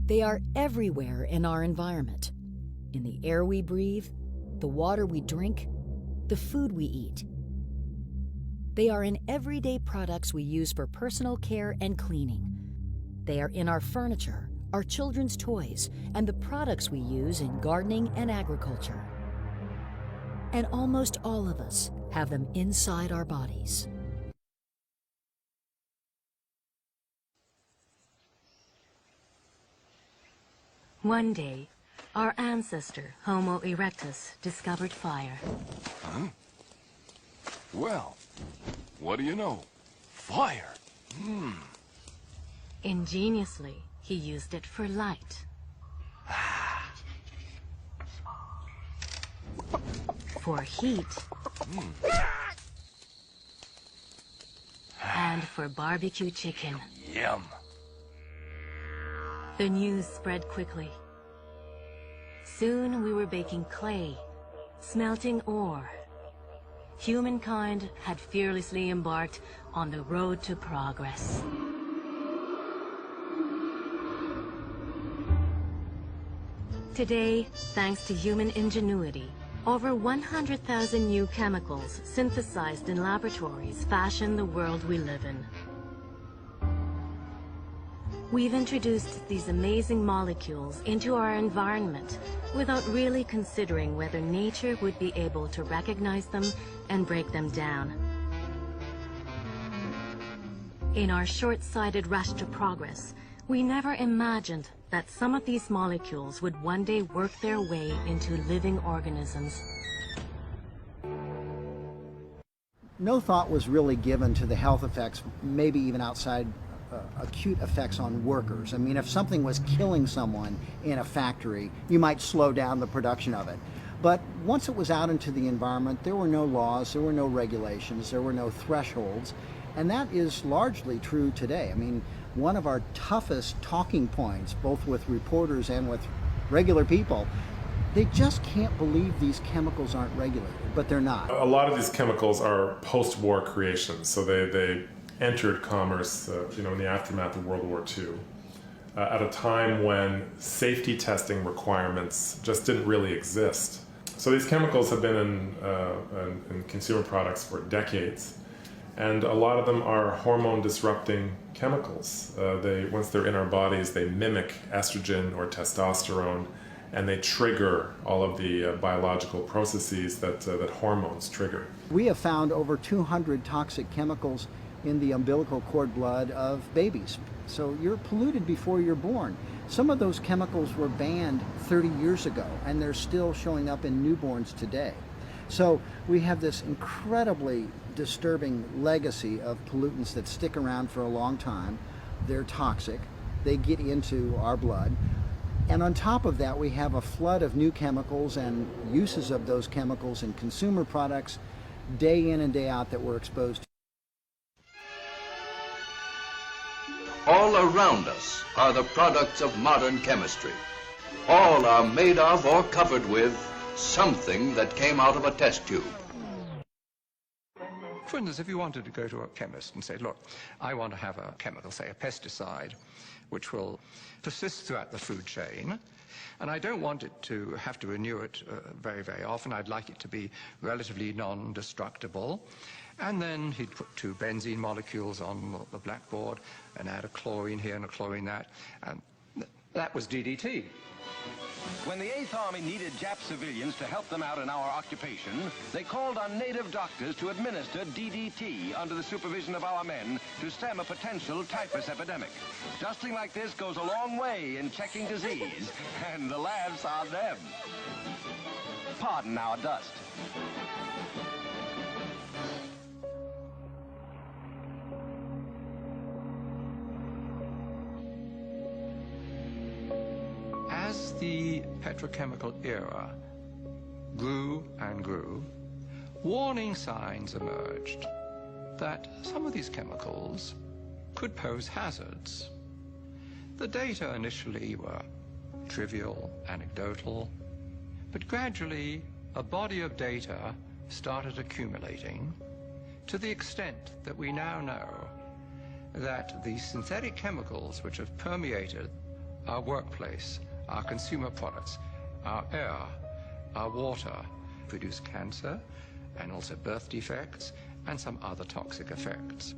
They are everywhere in our environment, in the air we breathe, the water we drink, the food we eat. They are in everyday products we use for personal care and cleaning. They are in our furniture, our children's toys, and the products we use in gardening and agriculture. And almost all of us have them inside our bodies. One day, our ancestor, Homo erectus, discovered fire. Huh? Well, what do you know? Fire! Ingeniously, he used it for light. For heat. And for barbecue chicken. Yum! The news spread quickly. Soon we were baking clay, smelting ore. Humankind had fearlessly embarked on the road to progress. Today, thanks to human ingenuity, over 100,000 new chemicals synthesized in laboratories fashion the world we live in. We've introduced these amazing molecules into our environment without really considering whether nature would be able to recognize them and break them down. In our short-sighted rush to progress, we never imagined that some of these molecules would one day work their way into living organisms. No thought was really given to the health effects, maybe even outside acute effects on workers. I mean, if something was killing someone in a factory, you might slow down the production of it. But once it was out into the environment, there were no laws, there were no regulations, there were no thresholds, and that is largely true today. I mean, one of our toughest talking points, both with reporters and with regular people, they just can't believe these chemicals aren't regulated, but they're not. A lot of these chemicals are post-war creations, so they entered commerce in the aftermath of World War II, at a time when safety testing requirements just didn't really exist. So these chemicals have been in consumer products for decades, and a lot of them are hormone-disrupting chemicals. Once they're in our bodies, they mimic estrogen or testosterone, and they trigger all of the biological processes that hormones trigger. We have found over 200 toxic chemicals in the umbilical cord blood of babies. So you're polluted before you're born. Some of those chemicals were banned 30 years ago, and they're still showing up in newborns today. So we have this incredibly disturbing legacy of pollutants that stick around for a long time. They're toxic. They get into our blood. And on top of that, we have a flood of new chemicals and uses of those chemicals in consumer products day in and day out that we're exposed to. All around us are the products of modern chemistry. All are made of or covered with something that came out of a test tube. For instance, if you wanted to go to a chemist and say, look, I want to have a chemical, say a pesticide, which will persist throughout the food chain, and I don't want it to have to renew it very, very often. I'd like it to be relatively non-destructible. And then he'd put two benzene molecules on the blackboard and add a chlorine here and a chlorine that, and that was DDT. When the 8th Army needed Jap civilians to help them out in our occupation, they called on native doctors to administer DDT under the supervision of our men to stem a potential typhus epidemic. Dusting like this goes a long way in checking disease, and the laughs are them. Pardon our dust. As the petrochemical era grew and grew, warning signs emerged that some of these chemicals could pose hazards. The data initially were trivial, anecdotal, but gradually a body of data started accumulating to the extent that we now know that the synthetic chemicals which have permeated our workplace, our consumer products, our air, our water produce cancer and also birth defects and some other toxic effects.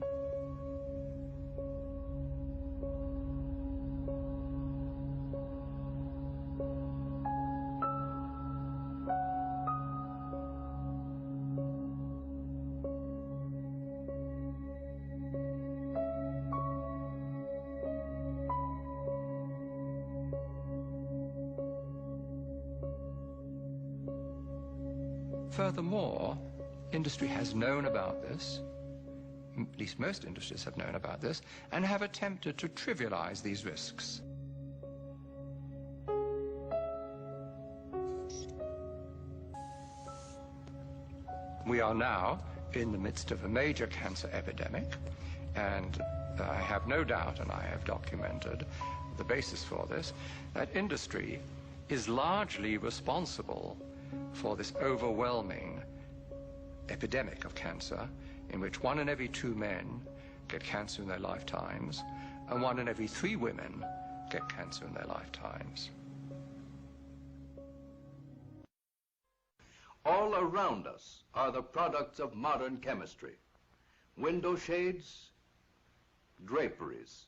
Furthermore, industry has known about this, at least most industries have known about this, and have attempted to trivialize these risks. We are now in the midst of a major cancer epidemic, and I have no doubt, and I have documented the basis for this, that industry is largely responsible for this overwhelming epidemic of cancer, in which 1 in every 2 men get cancer in their lifetimes, and 1 in every 3 women get cancer in their lifetimes. All around us are the products of modern chemistry. Window shades, draperies,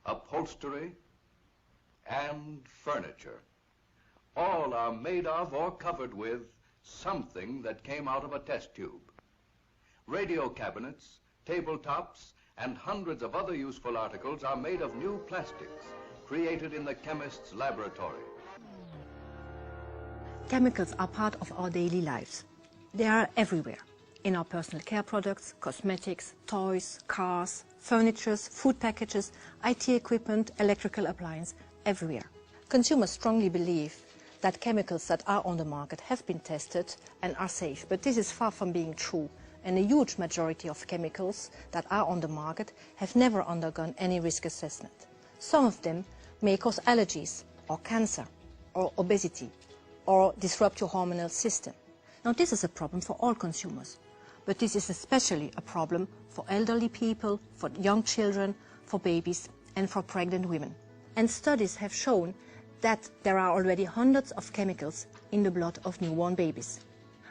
upholstery, and furniture. All are made of or covered with something that came out of a test tube. Radio cabinets, tabletops, and hundreds of other useful articles are made of new plastics created in the chemist's laboratory. Chemicals are part of our daily lives. They are everywhere. In our personal care products, cosmetics, toys, cars, furniture, food packages, IT equipment, electrical appliances, everywhere. Consumers strongly believe that chemicals that are on the market have been tested and are safe, but this is far from being true, and a huge majority of chemicals that are on the market have never undergone any risk assessment. Some of them may cause allergies or cancer or obesity or disrupt your hormonal system. Now this is a problem for all consumers, but this is especially a problem for elderly people, for young children, for babies and for pregnant women. And studies have shown that there are already hundreds of chemicals in the blood of newborn babies.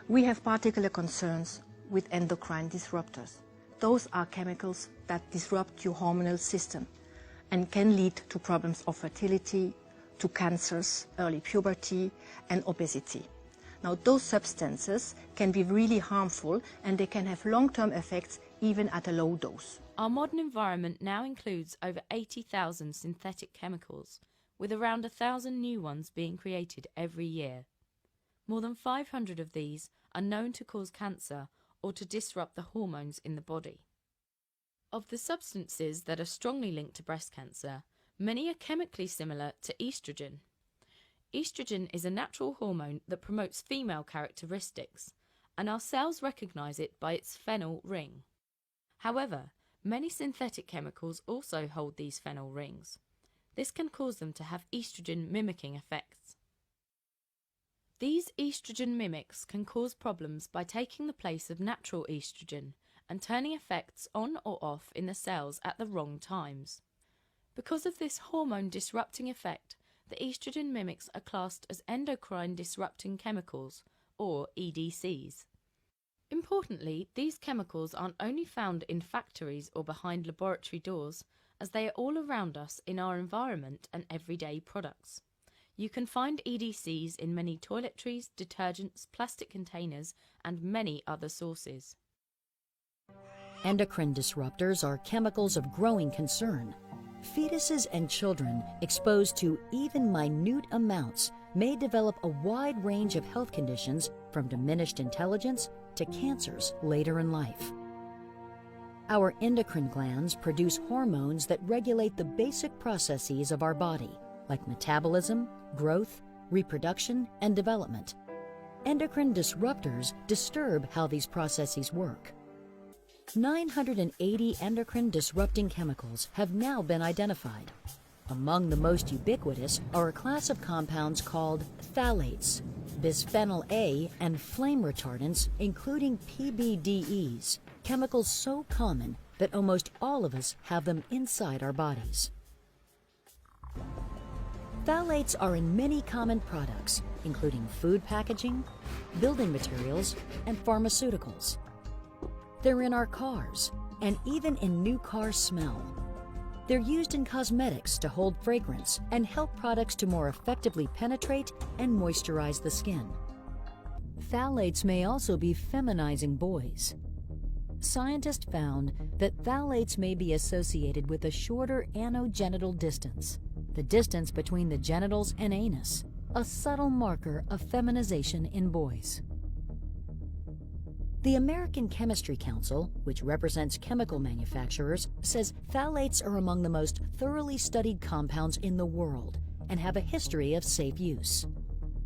We have particular concerns with endocrine disruptors. Those are chemicals that disrupt your hormonal system and can lead to problems of fertility, to cancers, early puberty, and obesity. Now, those substances can be really harmful and they can have long-term effects even at a low dose. Our modern environment now includes over 80,000 synthetic chemicals, with around 1,000 new ones being created every year. More than 500 of these are known to cause cancer or to disrupt the hormones in the body. Of the substances that are strongly linked to breast cancer, many are chemically similar to estrogen. Estrogen is a natural hormone that promotes female characteristics, and our cells recognise it by its phenyl ring. However, many synthetic chemicals also hold these phenyl rings. This can cause them to have estrogen mimicking effects. These estrogen mimics can cause problems by taking the place of natural estrogen and turning effects on or off in the cells at the wrong times. Because of this hormone disrupting effect, the estrogen mimics are classed as endocrine disrupting chemicals, or EDCs. Importantly, these chemicals aren't only found in factories or behind laboratory doors, as they are all around us in our environment and everyday products. You can find EDCs in many toiletries, detergents, plastic containers, and many other sources. Endocrine disruptors are chemicals of growing concern. Fetuses and children exposed to even minute amounts may develop a wide range of health conditions, from diminished intelligence to cancers later in life. Our endocrine glands produce hormones that regulate the basic processes of our body, like metabolism, growth, reproduction, and development. Endocrine disruptors disturb how these processes work. 980 endocrine disrupting chemicals have now been identified. Among the most ubiquitous are a class of compounds called phthalates, bisphenol A, and flame retardants, including PBDEs, chemicals so common that almost all of us have them inside our bodies. Phthalates are in many common products, including food packaging, building materials, and pharmaceuticals. They're in our cars, and even in new car smell. They're used in cosmetics to hold fragrance and help products to more effectively penetrate and moisturize the skin. Phthalates may also be feminizing boys. Scientists found that phthalates may be associated with a shorter anogenital distance, the distance between the genitals and anus, a subtle marker of feminization in boys. The American Chemistry Council, which represents chemical manufacturers, says phthalates are among the most thoroughly studied compounds in the world and have a history of safe use.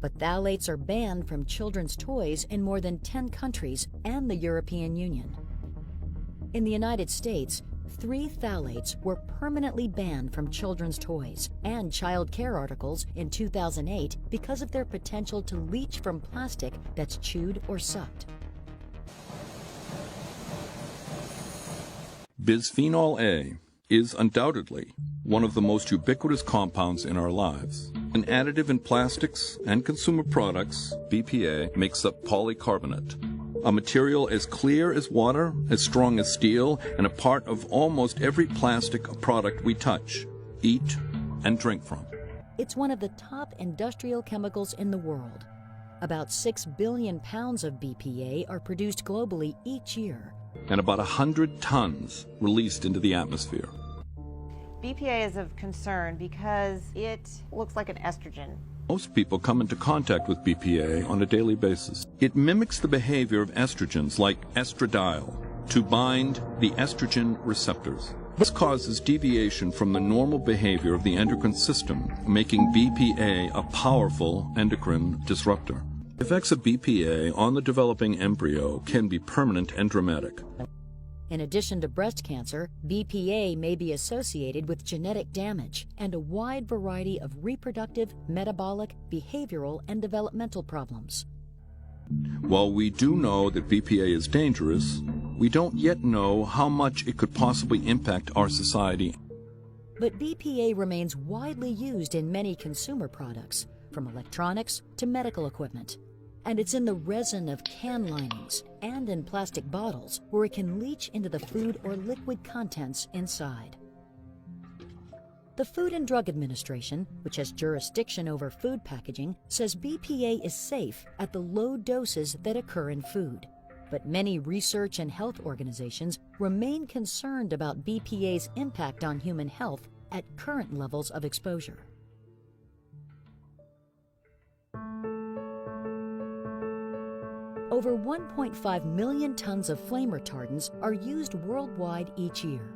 But phthalates are banned from children's toys in more than 10 countries and the European Union. In the United States, 3 phthalates were permanently banned from children's toys and child care articles in 2008 because of their potential to leach from plastic that's chewed or sucked. Bisphenol A is undoubtedly one of the most ubiquitous compounds in our lives. An additive in plastics and consumer products, BPA makes up polycarbonate, a material as clear as water, as strong as steel, and a part of almost every plastic product we touch, eat, and drink from. It's one of the top industrial chemicals in the world. About 6 billion pounds of BPA are produced globally each year, and about 100 tons released into the atmosphere. BPA is of concern because it looks like an estrogen. Most people come into contact with BPA on a daily basis. It mimics the behavior of estrogens like estradiol to bind the estrogen receptors. This causes deviation from the normal behavior of the endocrine system, making BPA a powerful endocrine disruptor. The effects of BPA on the developing embryo can be permanent and dramatic. In addition to breast cancer, BPA may be associated with genetic damage and a wide variety of reproductive, metabolic, behavioral, and developmental problems. While we do know that BPA is dangerous, we don't yet know how much it could possibly impact our society. But BPA remains widely used in many consumer products, from electronics to medical equipment. And it's in the resin of can linings and in plastic bottles where it can leach into the food or liquid contents inside. The Food and Drug Administration, which has jurisdiction over food packaging, says BPA is safe at the low doses that occur in food. But many research and health organizations remain concerned about BPA's impact on human health at current levels of exposure. Over 1.5 million tons of flame retardants are used worldwide each year.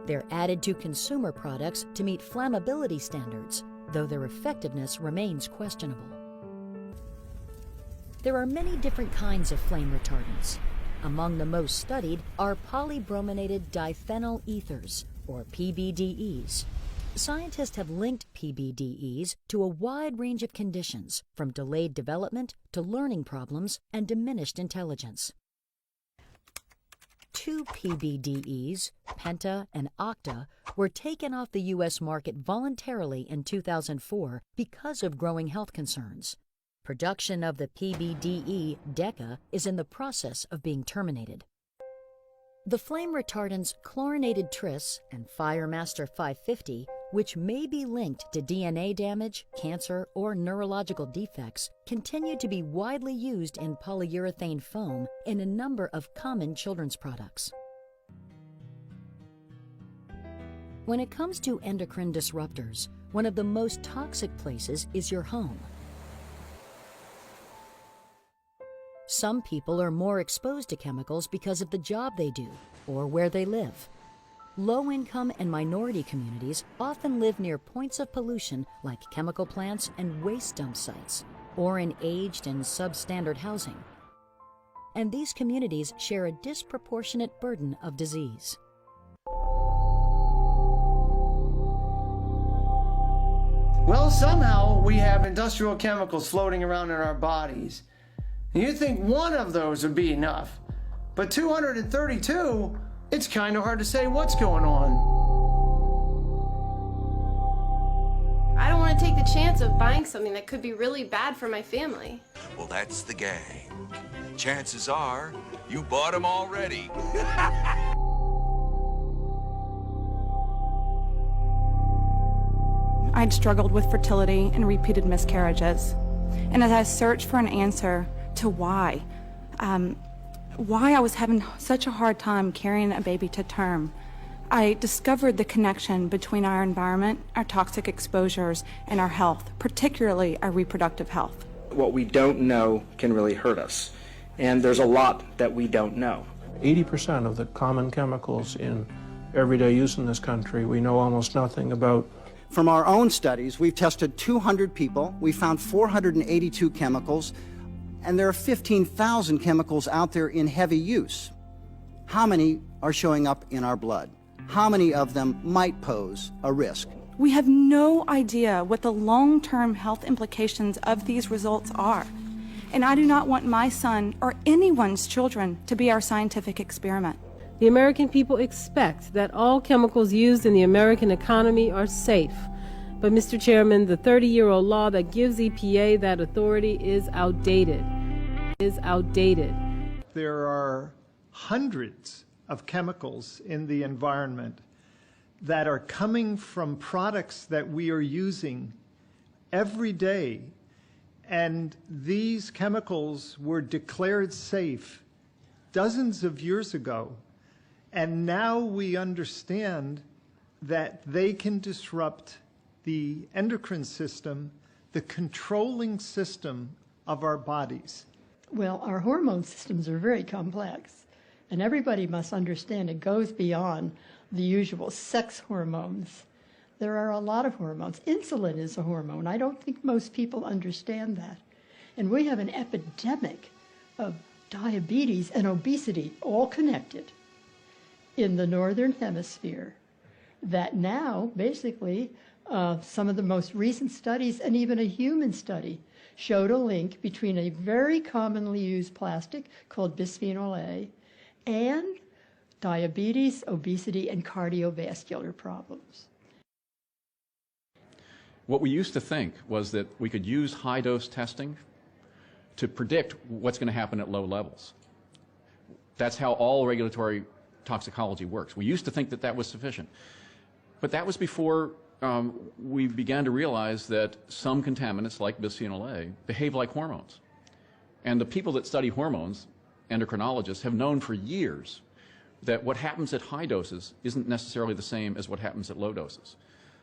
They're added to consumer products to meet flammability standards, though their effectiveness remains questionable. There are many different kinds of flame retardants. Among the most studied are polybrominated diphenyl ethers, or PBDEs. Scientists have linked PBDEs to a wide range of conditions, from delayed development to learning problems and diminished intelligence. 2 PBDEs, Penta and Octa, were taken off the U.S. market voluntarily in 2004 because of growing health concerns. Production of the PBDE Deca is in the process of being terminated. The flame retardants chlorinated tris and Firemaster 550, which may be linked to DNA damage, cancer, or neurological defects, continue to be widely used in polyurethane foam in a number of common children's products. When it comes to endocrine disruptors, one of the most toxic places is your home. Some people are more exposed to chemicals because of the job they do or where they live. Low-income and minority communities often live near points of pollution like chemical plants and waste dump sites, or in aged and substandard housing. And these communities share a disproportionate burden of disease. Well, somehow we have industrial chemicals floating around in our bodies. And you'd think one of those would be enough. But 232, it's kind of hard to say what's going on. I don't want to to take the chance of buying something that could be really bad for my family. Well, that's the game. Chances are you bought them already. I'd struggled with fertility and repeated miscarriages. And as I searched for an answer to why I was having such a hard time carrying a baby to term, I discovered the connection between our environment, our toxic exposures, and our health, particularly our reproductive health. What we don't know can really hurt us, and there's a lot that we don't know. 80% of the common chemicals in everyday use in this country, we know almost nothing about. From our own studies, we've tested 200 people, we found 482 chemicals, and there are 15,000 chemicals out there in heavy use. How many are showing up in our blood? How many of them might pose a risk? We have no idea what the long-term health implications of these results are. And I do not want my son or anyone's children to be our scientific experiment. The American people expect that all chemicals used in the American economy are safe. But, Mr. Chairman, the 30-year-old law that gives EPA that authority is outdated. There are hundreds of chemicals in the environment that are coming from products that we are using every day, and these chemicals were declared safe dozens of years ago, and now we understand that they can disrupt the endocrine system, the controlling system of our bodies. Well, our hormone systems are very complex. And everybody must understand it goes beyond the usual sex hormones. There are a lot of hormones. Insulin is a hormone. I don't think most people understand that. And we have an epidemic of diabetes and obesity, all connected, in the Northern Hemisphere, that now, basically, some of the most recent studies, and even a human study, showed a link between a very commonly used plastic called bisphenol A and diabetes, obesity, and cardiovascular problems. What we used to think was that we could use high-dose testing to predict what's going to happen at low levels. That's how all regulatory toxicology works. We used to think that that was sufficient. But that was before we began to realize that some contaminants, like bisphenol A, behave like hormones. And the people that study hormones, endocrinologists, have known for years that what happens at high doses isn't necessarily the same as what happens at low doses.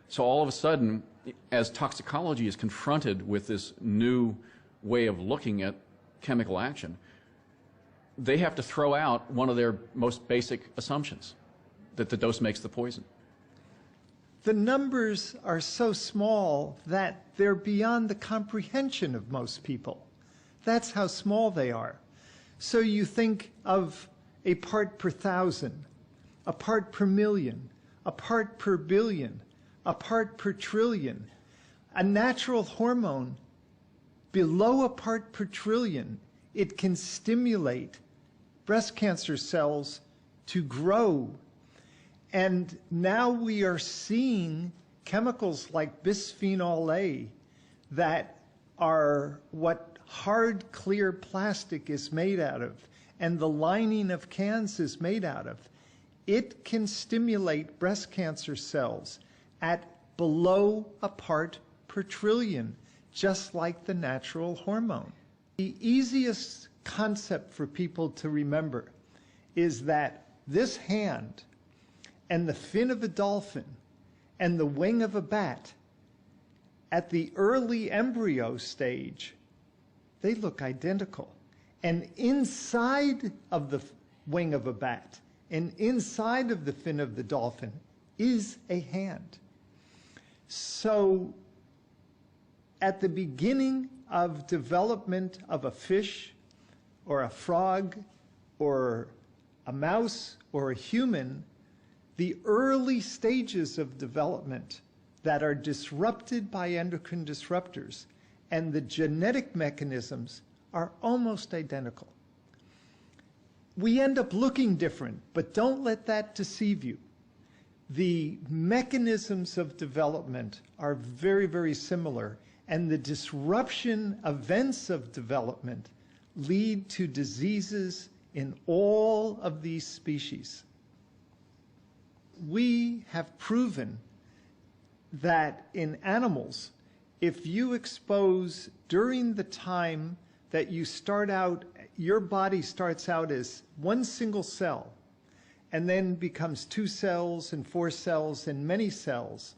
So all of a sudden, as toxicology is confronted with this new way of looking at chemical action, they have to throw out one of their most basic assumptions, that the dose makes the poison. The numbers are so small that they're beyond the comprehension of most people. That's how small they are. So you think of a part per thousand, a part per million, a part per billion, a part per trillion. A natural hormone, below a part per trillion, it can stimulate breast cancer cells to grow. And now we are seeing chemicals like bisphenol A that are what hard, clear plastic is made out of, and the lining of cans is made out of. It can stimulate breast cancer cells at below a part per trillion, just like the natural hormone. The easiest concept for people to remember is that this hand and the fin of a dolphin and the wing of a bat, at the early embryo stage, they look identical. And inside of the wing of a bat and inside of the fin of the dolphin is a hand. So at the beginning of development of a fish or a frog or a mouse or a human, the early stages of development that are disrupted by endocrine disruptors and the genetic mechanisms are almost identical. We end up looking different, but don't let that deceive you. The mechanisms of development are very, very similar, and the disruption events of development lead to diseases in all of these species. We have proven that in animals, if you expose during the time that you start out, your body starts out as one single cell and then becomes 2 cells and 4 cells and many cells.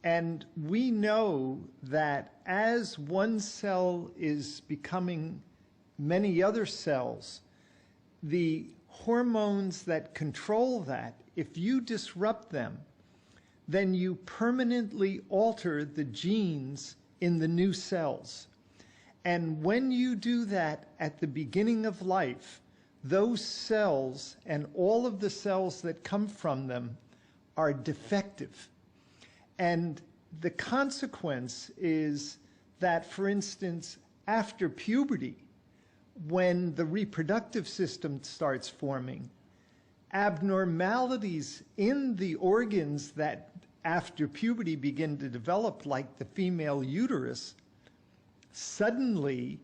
And we know that as one cell is becoming many other cells, the hormones that control that, if you disrupt them, then you permanently alter the genes in the new cells. And when you do that at the beginning of life, those cells and all of the cells that come from them are defective. And the consequence is that, for instance, after puberty, when the reproductive system starts forming, abnormalities in the organs that after puberty begin to develop, like the female uterus, suddenly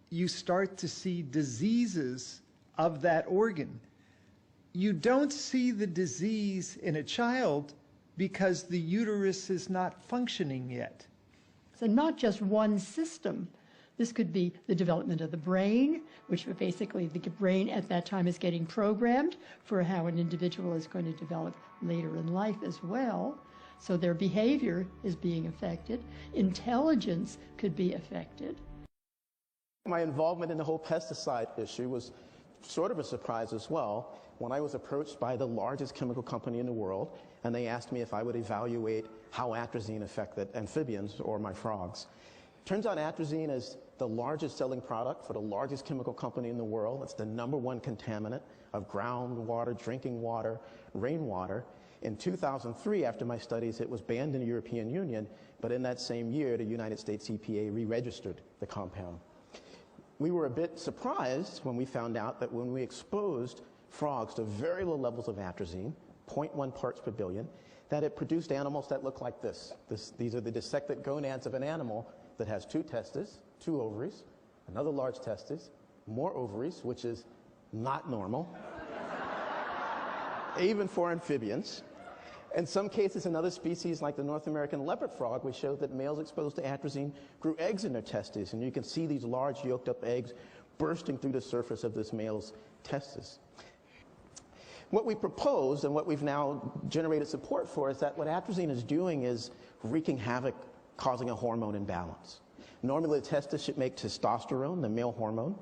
you start to see diseases of that organ. You don't see the disease in a child because the uterus is not functioning yet. So not just one system. This could be the development of the brain, which basically the brain at that time is getting programmed for how an individual is going to develop later in life as well. So their behavior is being affected. Intelligence could be affected. My involvement in the whole pesticide issue was sort of a surprise as well when I was approached by the largest chemical company in the world, and they asked me if I would evaluate how atrazine affected amphibians or my frogs. Turns out atrazine is the largest selling product for the largest chemical company in the world. It's the #1 contaminant of groundwater, drinking water, rainwater. In 2003, after my studies, it was banned in the European Union, but in that same year, the United States EPA re-registered the compound. We were a bit surprised when we found out that when we exposed frogs to very low levels of atrazine, 0.1 parts per billion, that it produced animals that look like this. These are the dissected gonads of an animal that has 2 testes, 2 ovaries, another large testis, more ovaries, which is not normal, even for amphibians. In some cases, in other species like the North American leopard frog, we showed that males exposed to atrazine grew eggs in their testes, and you can see these large yolked up eggs bursting through the surface of this male's testes. What we proposed and what we've now generated support for is that what atrazine is doing is wreaking havoc, causing a hormone imbalance. Normally the testis should make testosterone, the male hormone,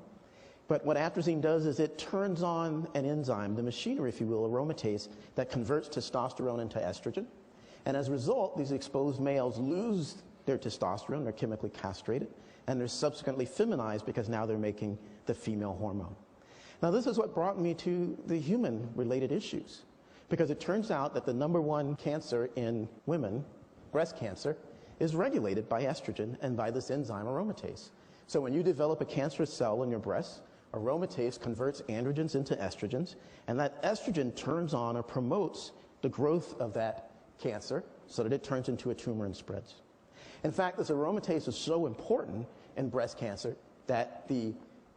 but what atrazine does is it turns on an enzyme, the machinery, if you will, aromatase, that converts testosterone into estrogen. And as a result, these exposed males lose their testosterone, they're chemically castrated, and they're subsequently feminized because now they're making the female hormone. Now this is what brought me to the human-related issues, because it turns out that the #1 cancer in women, breast cancer, is regulated by estrogen and by this enzyme aromatase. So when you develop a cancerous cell in your breast, aromatase converts androgens into estrogens, and that estrogen turns on or promotes the growth of that cancer so that it turns into a tumor and spreads. In fact, this aromatase is so important in breast cancer that the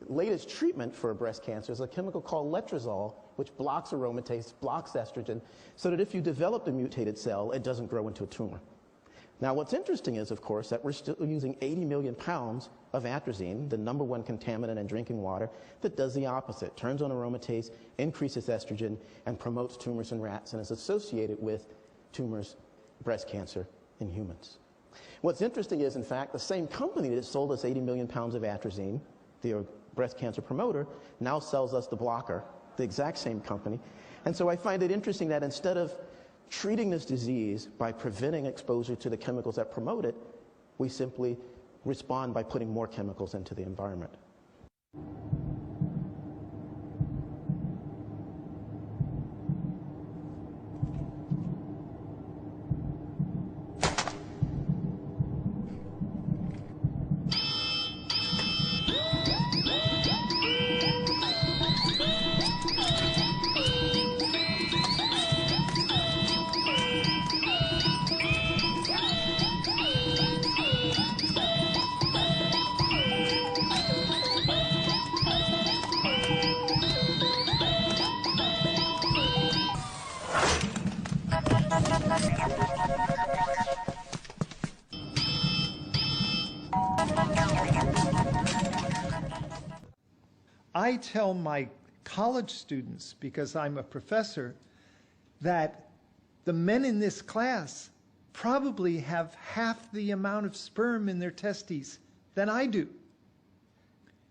latest treatment for breast cancer is a chemical called letrozole, which blocks aromatase, blocks estrogen, so that if you develop the mutated cell, it doesn't grow into a tumor. Now, what's interesting is, of course, that we're still using 80 million pounds of atrazine, the #1 contaminant in drinking water, that does the opposite, turns on aromatase, increases estrogen, and promotes tumors in rats, and is associated with tumors, breast cancer in humans. What's interesting is, in fact, the same company that sold us 80 million pounds of atrazine, the breast cancer promoter, now sells us the blocker, the exact same company. And so I find it interesting that instead of treating this disease by preventing exposure to the chemicals that promote it, we simply respond by putting more chemicals into the environment. I tell my college students, because I'm a professor, that the men in this class probably have half the amount of sperm in their testes than I do.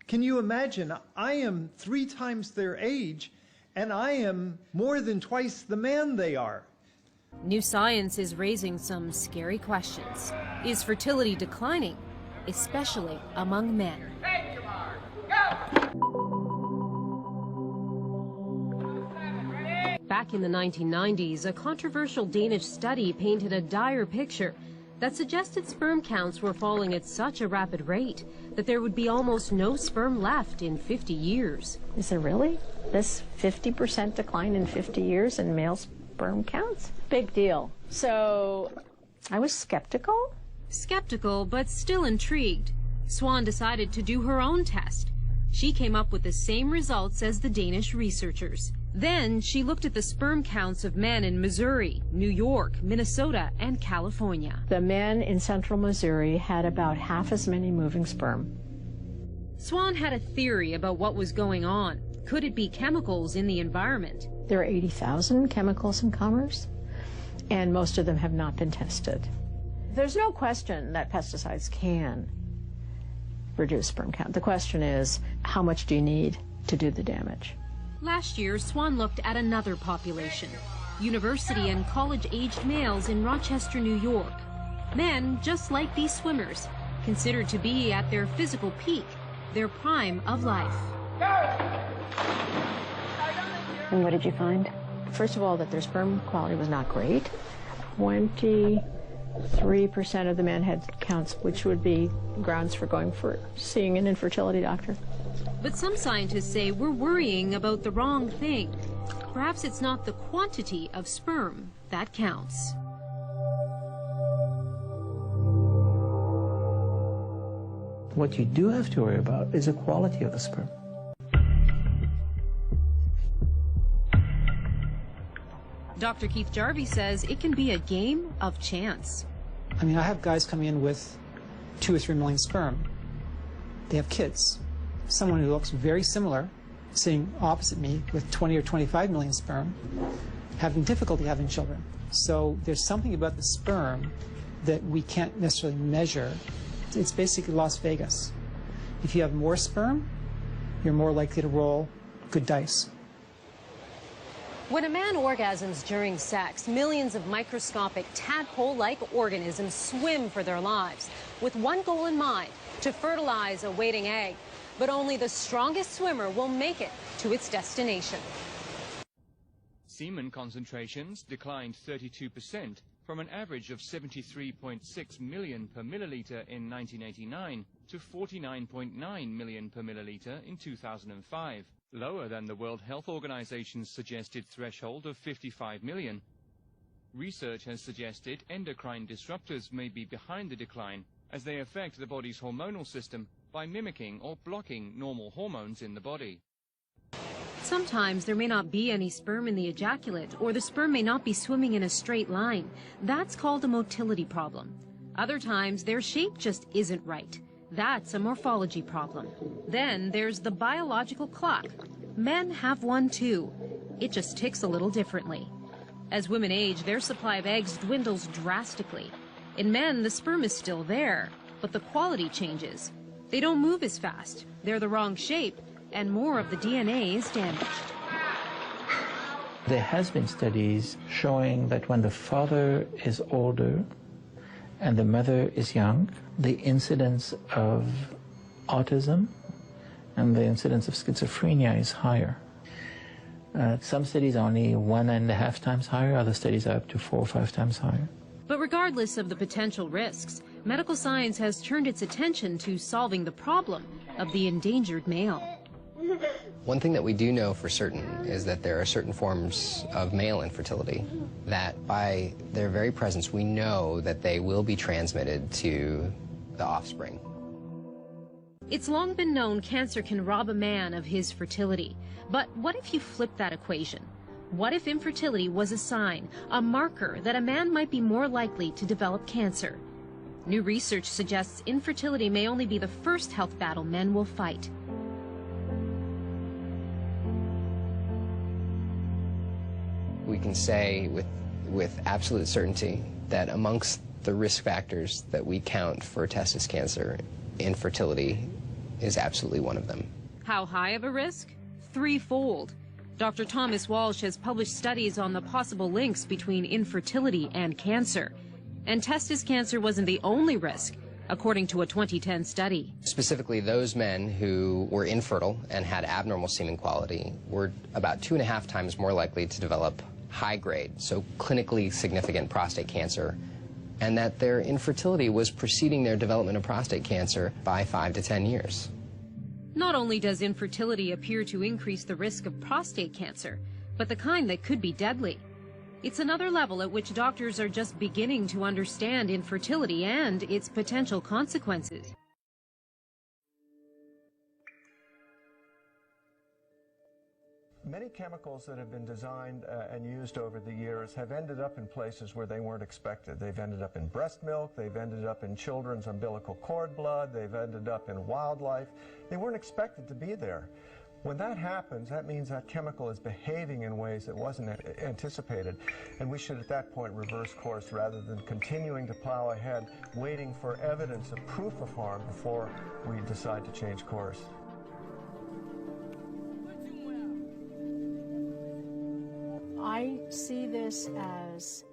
Can you imagine? I am 3 times their age, and I am more than twice the man they are. New science is raising some scary questions. Is fertility declining, especially among men? Back in the 1990s, a controversial Danish study painted a dire picture that suggested sperm counts were falling at such a rapid rate that there would be almost no sperm left in 50 years. Is there really this 50% decline in 50 years in male sperm counts? Big deal. So I was skeptical. Skeptical, but still intrigued. Swan decided to do her own test. She came up with the same results as the Danish researchers. Then she looked at the sperm counts of men in Missouri, New York, Minnesota, and California. The men in central Missouri had about half as many moving sperm. Swan had a theory about what was going on. Could it be chemicals in the environment? There are 80,000 chemicals in commerce, and most of them have not been tested. There's no question that pesticides can reduce sperm count. The question is, how much do you need to do the damage? Last year, Swan looked at another population, university and college-aged males in Rochester, New York. Men just like these swimmers, considered to be at their physical peak, their prime of life. And what did you find? First of all, that their sperm quality was not great. 23% of the men had counts, which would be grounds for seeing an infertility doctor. But some scientists say we're worrying about the wrong thing. Perhaps it's not the quantity of sperm that counts. What you do have to worry about is the quality of the sperm. Dr. Keith Jarvie says it can be a game of chance. I mean, I have guys come in with 2 or 3 million sperm. They have kids. Someone who looks very similar, sitting opposite me with 20 or 25 million sperm, having difficulty having children. So there's something about the sperm that we can't necessarily measure. It's basically Las Vegas. If you have more sperm, you're more likely to roll good dice. When a man orgasms during sex, millions of microscopic tadpole-like organisms swim for their lives, with one goal in mind, to fertilize a waiting egg. But only the strongest swimmer will make it to its destination. Semen concentrations declined 32% from an average of 73.6 million per milliliter in 1989 to 49.9 million per milliliter in 2005, lower than the World Health Organization's suggested threshold of 55 million. Research has suggested endocrine disruptors may be behind the decline, as they affect the body's hormonal system by mimicking or blocking normal hormones in the body. Sometimes there may not be any sperm in the ejaculate, or the sperm may not be swimming in a straight line. That's called a motility problem. Other times their shape just isn't right. That's a morphology problem. Then there's the biological clock. Men have one too. It just ticks a little differently. As women age, their supply of eggs dwindles drastically. In men, the sperm is still there, but the quality changes. They don't move as fast, they're the wrong shape, and more of the DNA is damaged. There has been studies showing that when the father is older and the mother is young, the incidence of autism and the incidence of schizophrenia is higher. Some studies are only 1.5 times higher, other studies are up to 4 or 5 times higher. But regardless of the potential risks, medical science has turned its attention to solving the problem of the endangered male. One thing that we do know for certain is that there are certain forms of male infertility that by their very presence we know that they will be transmitted to the offspring. It's long been known cancer can rob a man of his fertility. But what if you flip that equation? What if infertility was a sign, a marker that a man might be more likely to develop cancer? New research suggests infertility may only be the first health battle men will fight. We can say with absolute certainty that amongst the risk factors that we count for testis cancer, infertility is absolutely one of them. How high of a risk? Threefold. Dr. Thomas Walsh has published studies on the possible links between infertility and cancer. And testis cancer wasn't the only risk, according to a 2010 study. Specifically, those men who were infertile and had abnormal semen quality were about 2.5 times more likely to develop high-grade, so clinically significant prostate cancer, and that their infertility was preceding their development of prostate cancer by 5 to 10 years. Not only does infertility appear to increase the risk of prostate cancer, but the kind that could be deadly. It's another level at which doctors are just beginning to understand infertility and its potential consequences. Many chemicals that have been designed and used over the years have ended up in places where they weren't expected. They've ended up in breast milk, they've ended up in children's umbilical cord blood, they've ended up in wildlife. They weren't expected to be there. When that happens, that means that chemical is behaving in ways that wasn't anticipated, and we should at that point reverse course rather than continuing to plow ahead, waiting for evidence of proof of harm before we decide to change course. I see this as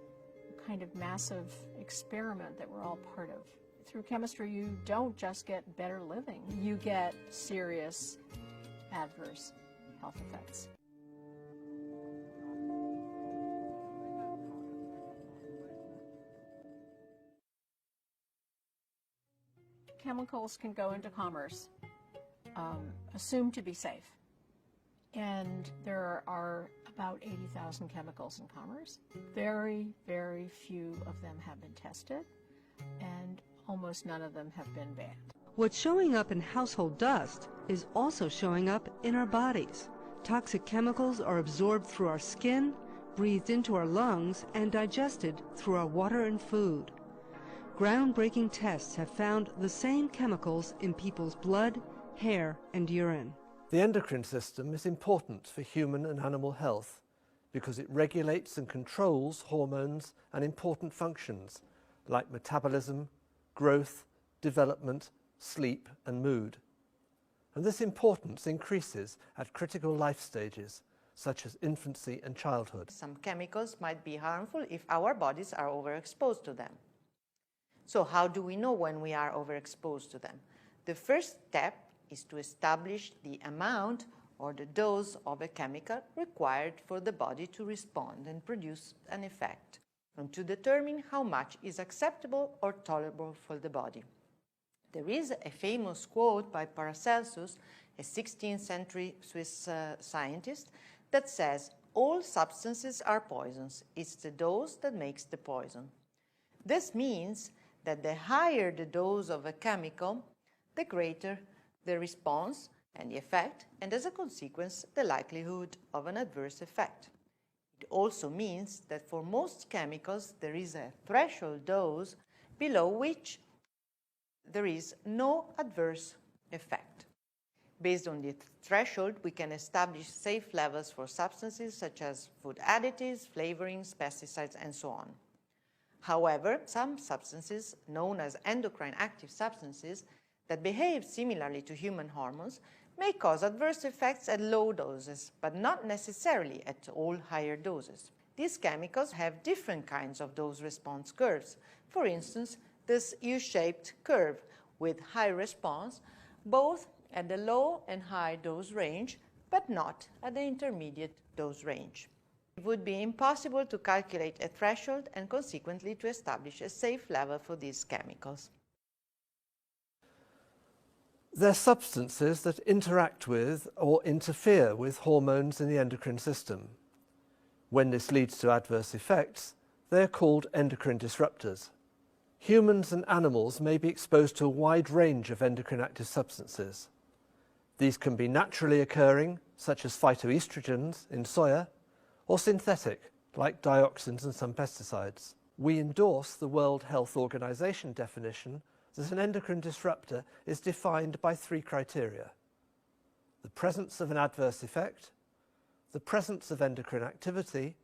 a kind of massive experiment that we're all part of. Through chemistry, you don't just get better living, you get serious adverse health effects. Chemicals can go into commerce, assumed to be safe. And there are about 80,000 chemicals in commerce. Very, very few of them have been tested, and almost none of them have been banned. What's showing up in household dust is also showing up in our bodies. Toxic chemicals are absorbed through our skin, breathed into our lungs, and digested through our water and food. Groundbreaking tests have found the same chemicals in people's blood, hair, and urine. The endocrine system is important for human and animal health because it regulates and controls hormones and important functions like metabolism, growth, development, sleep, and mood. And this importance increases at critical life stages, such as infancy and childhood. Some chemicals might be harmful if our bodies are overexposed to them. So how do we know when we are overexposed to them? The first step is to establish the amount or the dose of a chemical required for the body to respond and produce an effect, and to determine how much is acceptable or tolerable for the body. There is a famous quote by Paracelsus, a 16th century Swiss scientist, that says, "All substances are poisons. It's the dose that makes the poison." This means that the higher the dose of a chemical, the greater the response and the effect, and as a consequence, the likelihood of an adverse effect. It also means that for most chemicals, there is a threshold dose below which there is no adverse effect. Based on the threshold, we can establish safe levels for substances such as food additives, flavorings, pesticides, and so on. However, some substances, known as endocrine active substances, that behave similarly to human hormones may cause adverse effects at low doses, but not necessarily at all higher doses. These chemicals have different kinds of dose-response curves. For instance, this U-shaped curve with high response, both at the low and high dose range, but not at the intermediate dose range. It would be impossible to calculate a threshold and consequently to establish a safe level for these chemicals. They're substances that interact with or interfere with hormones in the endocrine system. When this leads to adverse effects, they are called endocrine disruptors. Humans and animals may be exposed to a wide range of endocrine active substances. These can be naturally occurring, such as phytoestrogens in soya, or synthetic, like dioxins and some pesticides. We endorse the World Health Organization definition that an endocrine disruptor is defined by 3 criteria: the presence of an adverse effect, the presence of endocrine activity,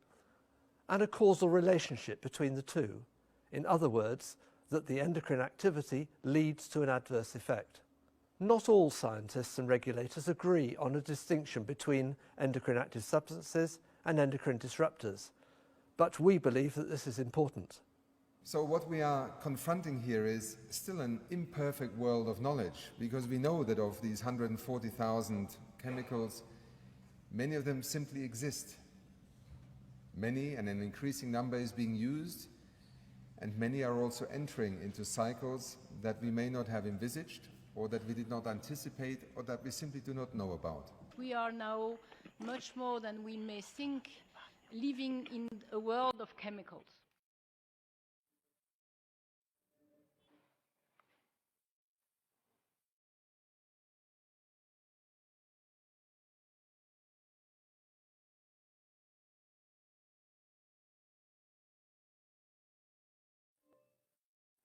and a causal relationship between the two. In other words, that the endocrine activity leads to an adverse effect. Not all scientists and regulators agree on a distinction between endocrine active substances and endocrine disruptors, but we believe that this is important. So what we are confronting here is still an imperfect world of knowledge, because we know that of these 140,000 chemicals, many of them simply exist. Many, and an increasing number, is being used, and many are also entering into cycles that we may not have envisaged, or that we did not anticipate, or that we simply do not know about. We are now much more than we may think living in a world of chemicals.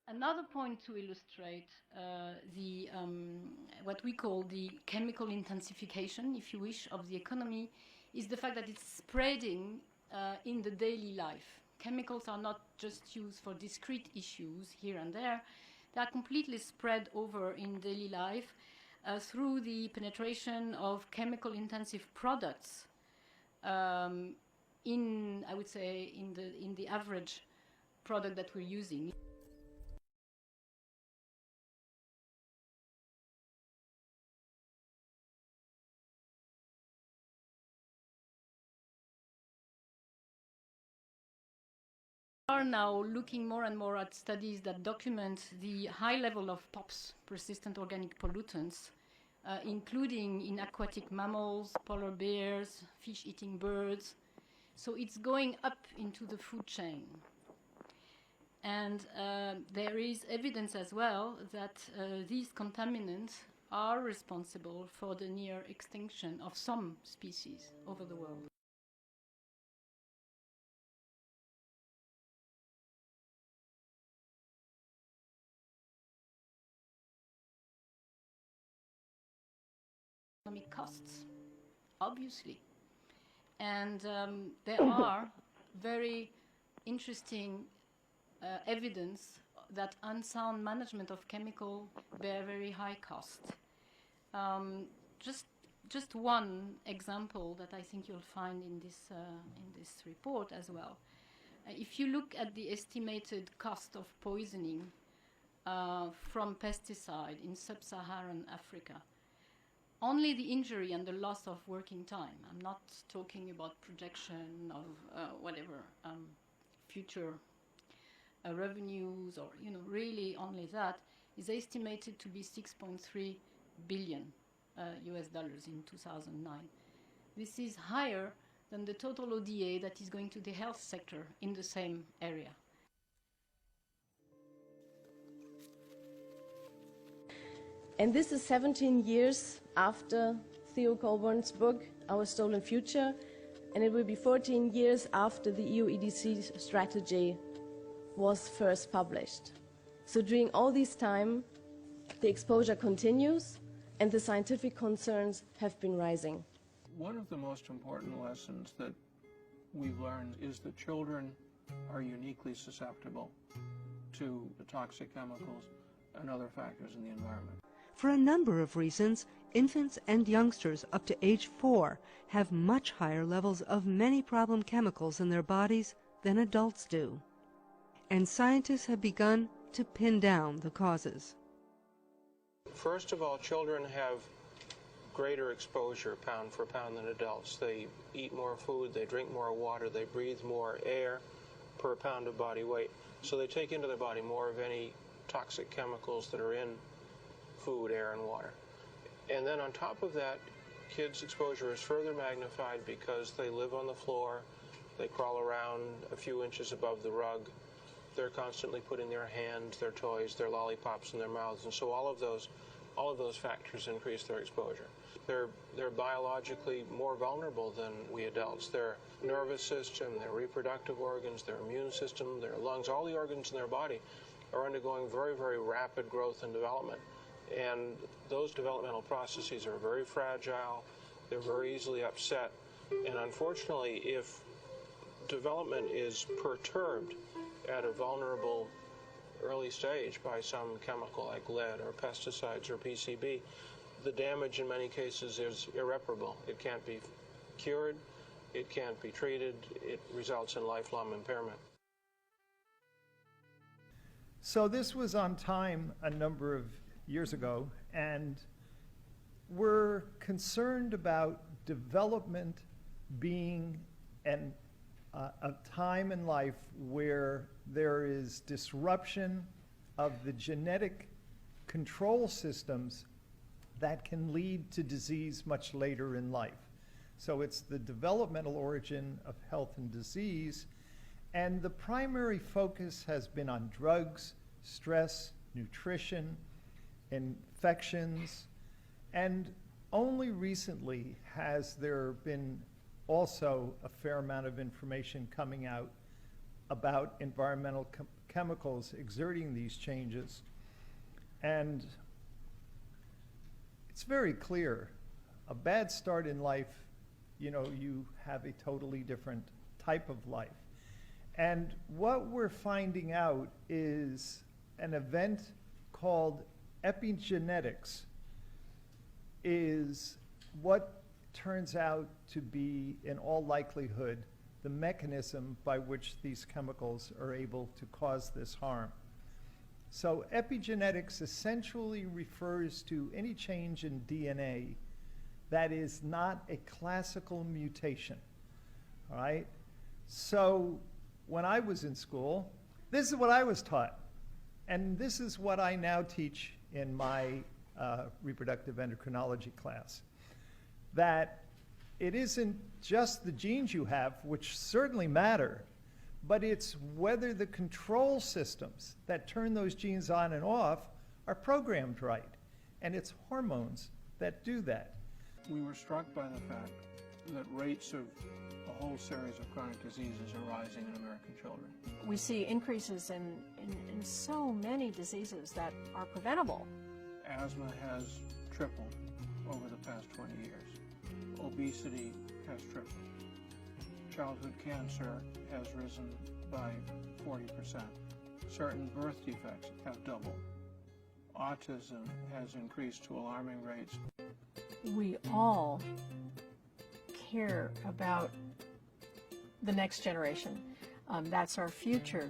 Another point to illustrate what we call the chemical intensification, if you wish, of the economy is the fact that it's spreading in the daily life. Chemicals are not just used for discrete issues here and there. They are completely spread over in daily life through the penetration of chemical intensive products in, I would say, in the average product that we're using. We are now looking more and more at studies that document the high level of POPs, persistent organic pollutants, including in aquatic mammals, polar bears, fish-eating birds. So it's going up into the food chain. And there is evidence as well that these contaminants are responsible for the near extinction of some species over the world. Economic costs, obviously. And there are very interesting evidence that unsound management of chemical bear very high cost. Just one example that I think you'll find in this report as well. If you look at the estimated cost of poisoning from pesticide in sub-Saharan Africa, only the injury and the loss of working time, I'm not talking about projection of whatever future revenues or, really only that, is estimated to be 6.3 billion US dollars in 2009. This is higher than the total ODA that is going to the health sector in the same area. And this is 17 years after Theo Colburn's book, Our Stolen Future, and it will be 14 years after the EU EDC strategy was first published. So during all this time, the exposure continues and the scientific concerns have been rising. One of the most important lessons that we've learned is that children are uniquely susceptible to the toxic chemicals and other factors in the environment. For a number of reasons, infants and youngsters up to age 4 have much higher levels of many problem chemicals in their bodies than adults do. And scientists have begun to pin down the causes. First of all, children have greater exposure pound for pound than adults. They eat more food, they drink more water, they breathe more air per pound of body weight. So they take into their body more of any toxic chemicals that are in food, air, and water. And then on top of that, kids' exposure is further magnified because they live on the floor, they crawl around a few inches above the rug, they're constantly putting their hands, their toys, their lollipops in their mouths, and so all of those factors increase their exposure. they're biologically more vulnerable than we adults. Their nervous system, their reproductive organs, their immune system, their lungs, all the organs in their body are undergoing very, very rapid growth and development. And those developmental processes are very fragile. They're very easily upset. And unfortunately, if development is perturbed at a vulnerable early stage by some chemical like lead or pesticides or PCB, the damage in many cases is irreparable. It can't be cured, it can't be treated, it results in lifelong impairment. So this was on time a number of years ago, and we're concerned about development being a time in life where there is disruption of the genetic control systems that can lead to disease much later in life. So it's the developmental origin of health and disease, and the primary focus has been on drugs, stress, nutrition, infections, and only recently has there been also a fair amount of information coming out about environmental chemicals exerting these changes. And it's very clear, a bad start in life, you have a totally different type of life. And what we're finding out is an event called epigenetics is what turns out to be, in all likelihood, the mechanism by which these chemicals are able to cause this harm. So epigenetics essentially refers to any change in DNA that is not a classical mutation, all right? So when I was in school, this is what I was taught. And this is what I now teach in my reproductive endocrinology class, that it isn't just the genes you have, which certainly matter, but it's whether the control systems that turn those genes on and off are programmed right. And it's hormones that do that. We were struck by the fact that rates of a whole series of chronic diseases are rising in American children. We see increases in so many diseases that are preventable. Asthma has tripled over the past 20 years. Obesity has tripled. Childhood cancer has risen by 40%. Certain birth defects have doubled. Autism has increased to alarming rates. We all care about the next generation. That's our future.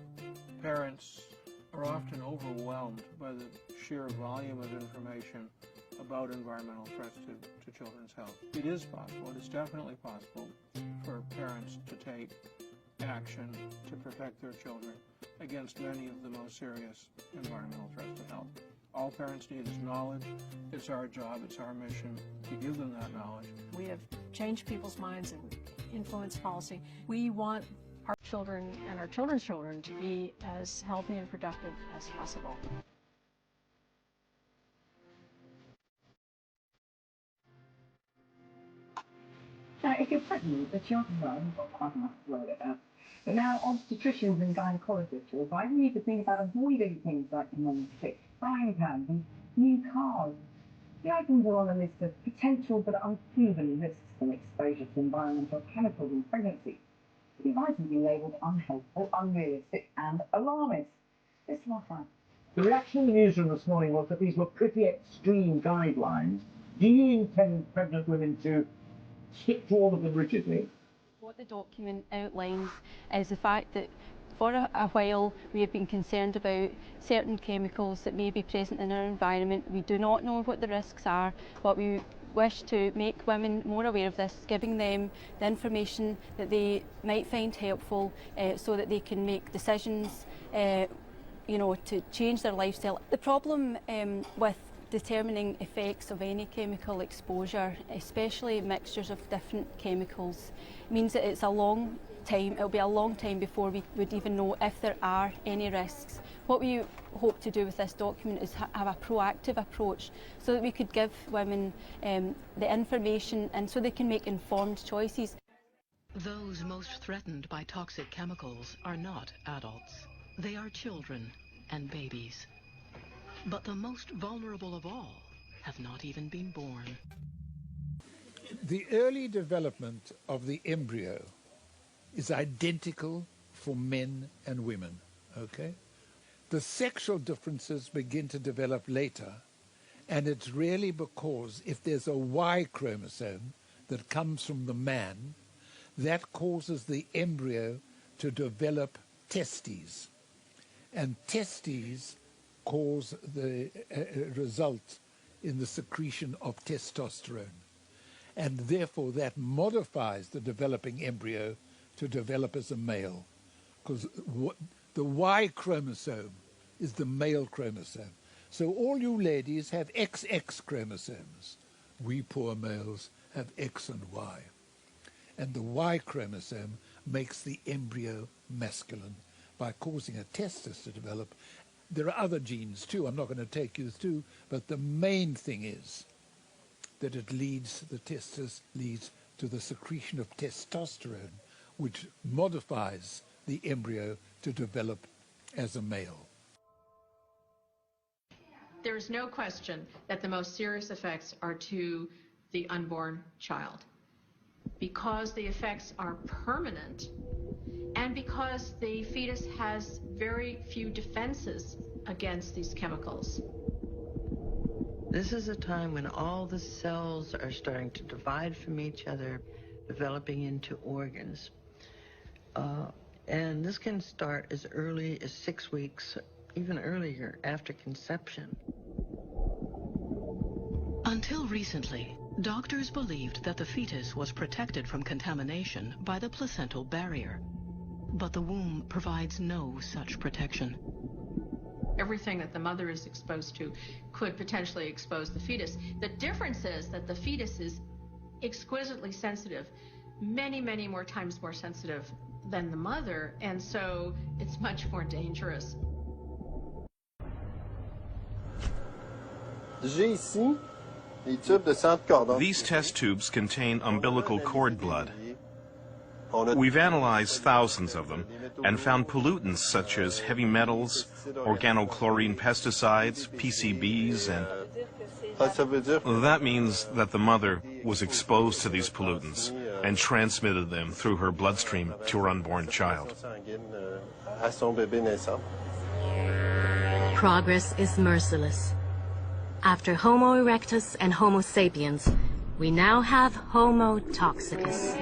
Parents are often overwhelmed by the sheer volume of information about environmental threats to children's health. It is possible, it is definitely possible for parents to take action to protect their children against many of the most serious environmental threats to health. All parents need is knowledge. It's our job, it's our mission to give them that knowledge. We have changed people's minds and influenced policy. We want our children and our children's children to be as healthy and productive as possible. Now, if you're pregnant, the chances are you've got quite enough to worry about. But now, obstetricians and gynecologists are advising you to think about avoiding things like non-stick frying pans and new cars. The items are on a list of potential but unproven risks from exposure to environmental chemicals in pregnancy. The advice has been labelled unhelpful, unrealistic and alarmist. This is not right. The reaction in the newsroom this morning was that these were pretty extreme guidelines. Do you intend pregnant women to stick to all of them rigidly? What the document outlines is the fact that for a while we have been concerned about certain chemicals that may be present in our environment. We do not know what the risks are, but we wish to make women more aware of this, giving them the information that they might find helpful so that they can make decisions to change their lifestyle. The problem with determining effects of any chemical exposure, especially mixtures of different chemicals, means that it's a long time, it'll be a long time before we would even know if there are any risks. What we hope to do with this document is have a proactive approach so that we could give women the information and so they can make informed choices. Those most threatened by toxic chemicals are not adults. They are children and babies. But the most vulnerable of all have not even been born. The early development of the embryo is identical for men and women, okay? The sexual differences begin to develop later, and it's really because if there's a Y chromosome that comes from the man, that causes the embryo to develop testes. And testes cause the result in the secretion of testosterone. And therefore that modifies the developing embryo to develop as a male. Because the Y chromosome is the male chromosome. So all you ladies have XX chromosomes. We poor males have X and Y. And the Y chromosome makes the embryo masculine by causing a testis to develop. There are other genes too, I'm not going to take you through, but the main thing is that it the testis leads to the secretion of testosterone, which modifies the embryo to develop as a male. There is no question that the most serious effects are to the unborn child. Because the effects are permanent, and because the fetus has very few defenses against these chemicals. This is a time when all the cells are starting to divide from each other, developing into organs. And this can start as early as 6 weeks, even earlier after conception. Until recently, doctors believed that the fetus was protected from contamination by the placental barrier. But the womb provides no such protection. Everything that the mother is exposed to could potentially expose the fetus. The difference is that the fetus is exquisitely sensitive, many, many more times more sensitive than the mother, and so it's much more dangerous. These test tubes contain umbilical cord blood. We've analyzed thousands of them and found pollutants such as heavy metals, organochlorine pesticides, PCBs, and that means that the mother was exposed to these pollutants and transmitted them through her bloodstream to her unborn child. Progress is merciless. After Homo erectus and Homo sapiens, we now have Homo toxicus.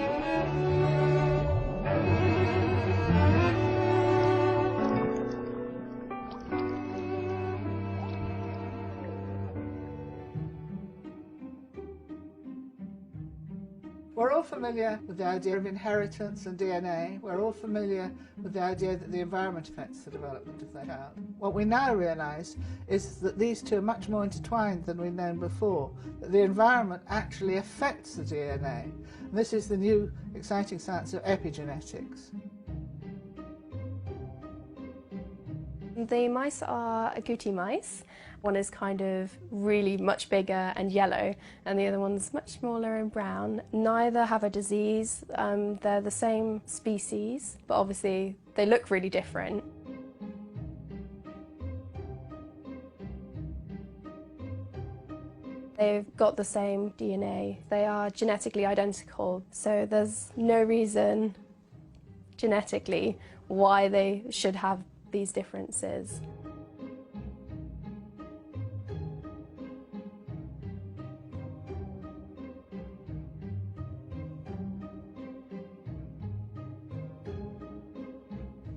We're all familiar with the idea of inheritance and DNA. We're all familiar with the idea that the environment affects the development of the child. What we now realise is that these two are much more intertwined than we've known before, that the environment actually affects the DNA. And this is the new exciting science of epigenetics. The mice are agouti mice. One is kind of really much bigger and yellow, and the other one's much smaller and brown. Neither have a disease. They're the same species, but obviously they look really different. They've got the same DNA. They are genetically identical, so there's no reason genetically why they should have these differences.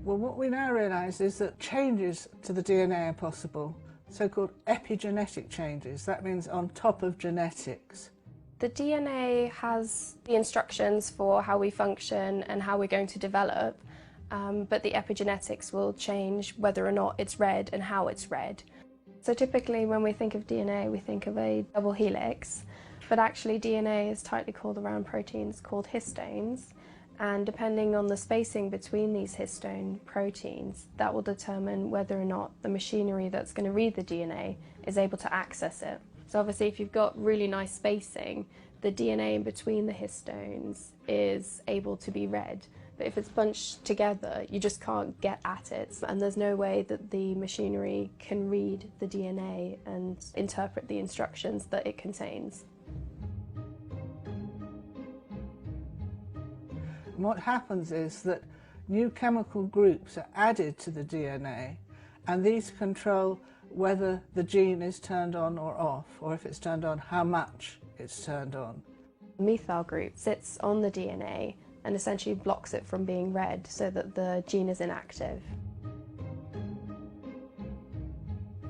Well, what we now realise is that changes to the DNA are possible, so-called epigenetic changes. That means on top of genetics. The DNA has the instructions for how we function and how we're going to develop, but the epigenetics will change whether or not it's read and how it's read. So typically when we think of DNA, we think of a double helix, but actually DNA is tightly called around proteins called histones, And depending on the spacing between these histone proteins, that will determine whether or not the machinery that's going to read the DNA is able to access it. So obviously if you've got really nice spacing, the DNA in between the histones is able to be read. But if it's bunched together, you just can't get at it, and there's no way that the machinery can read the DNA and interpret the instructions that it contains. And what happens is that new chemical groups are added to the DNA, and these control whether the gene is turned on or off, or if it's turned on, how much it's turned on. The methyl group sits on the DNA and essentially blocks it from being read so that the gene is inactive.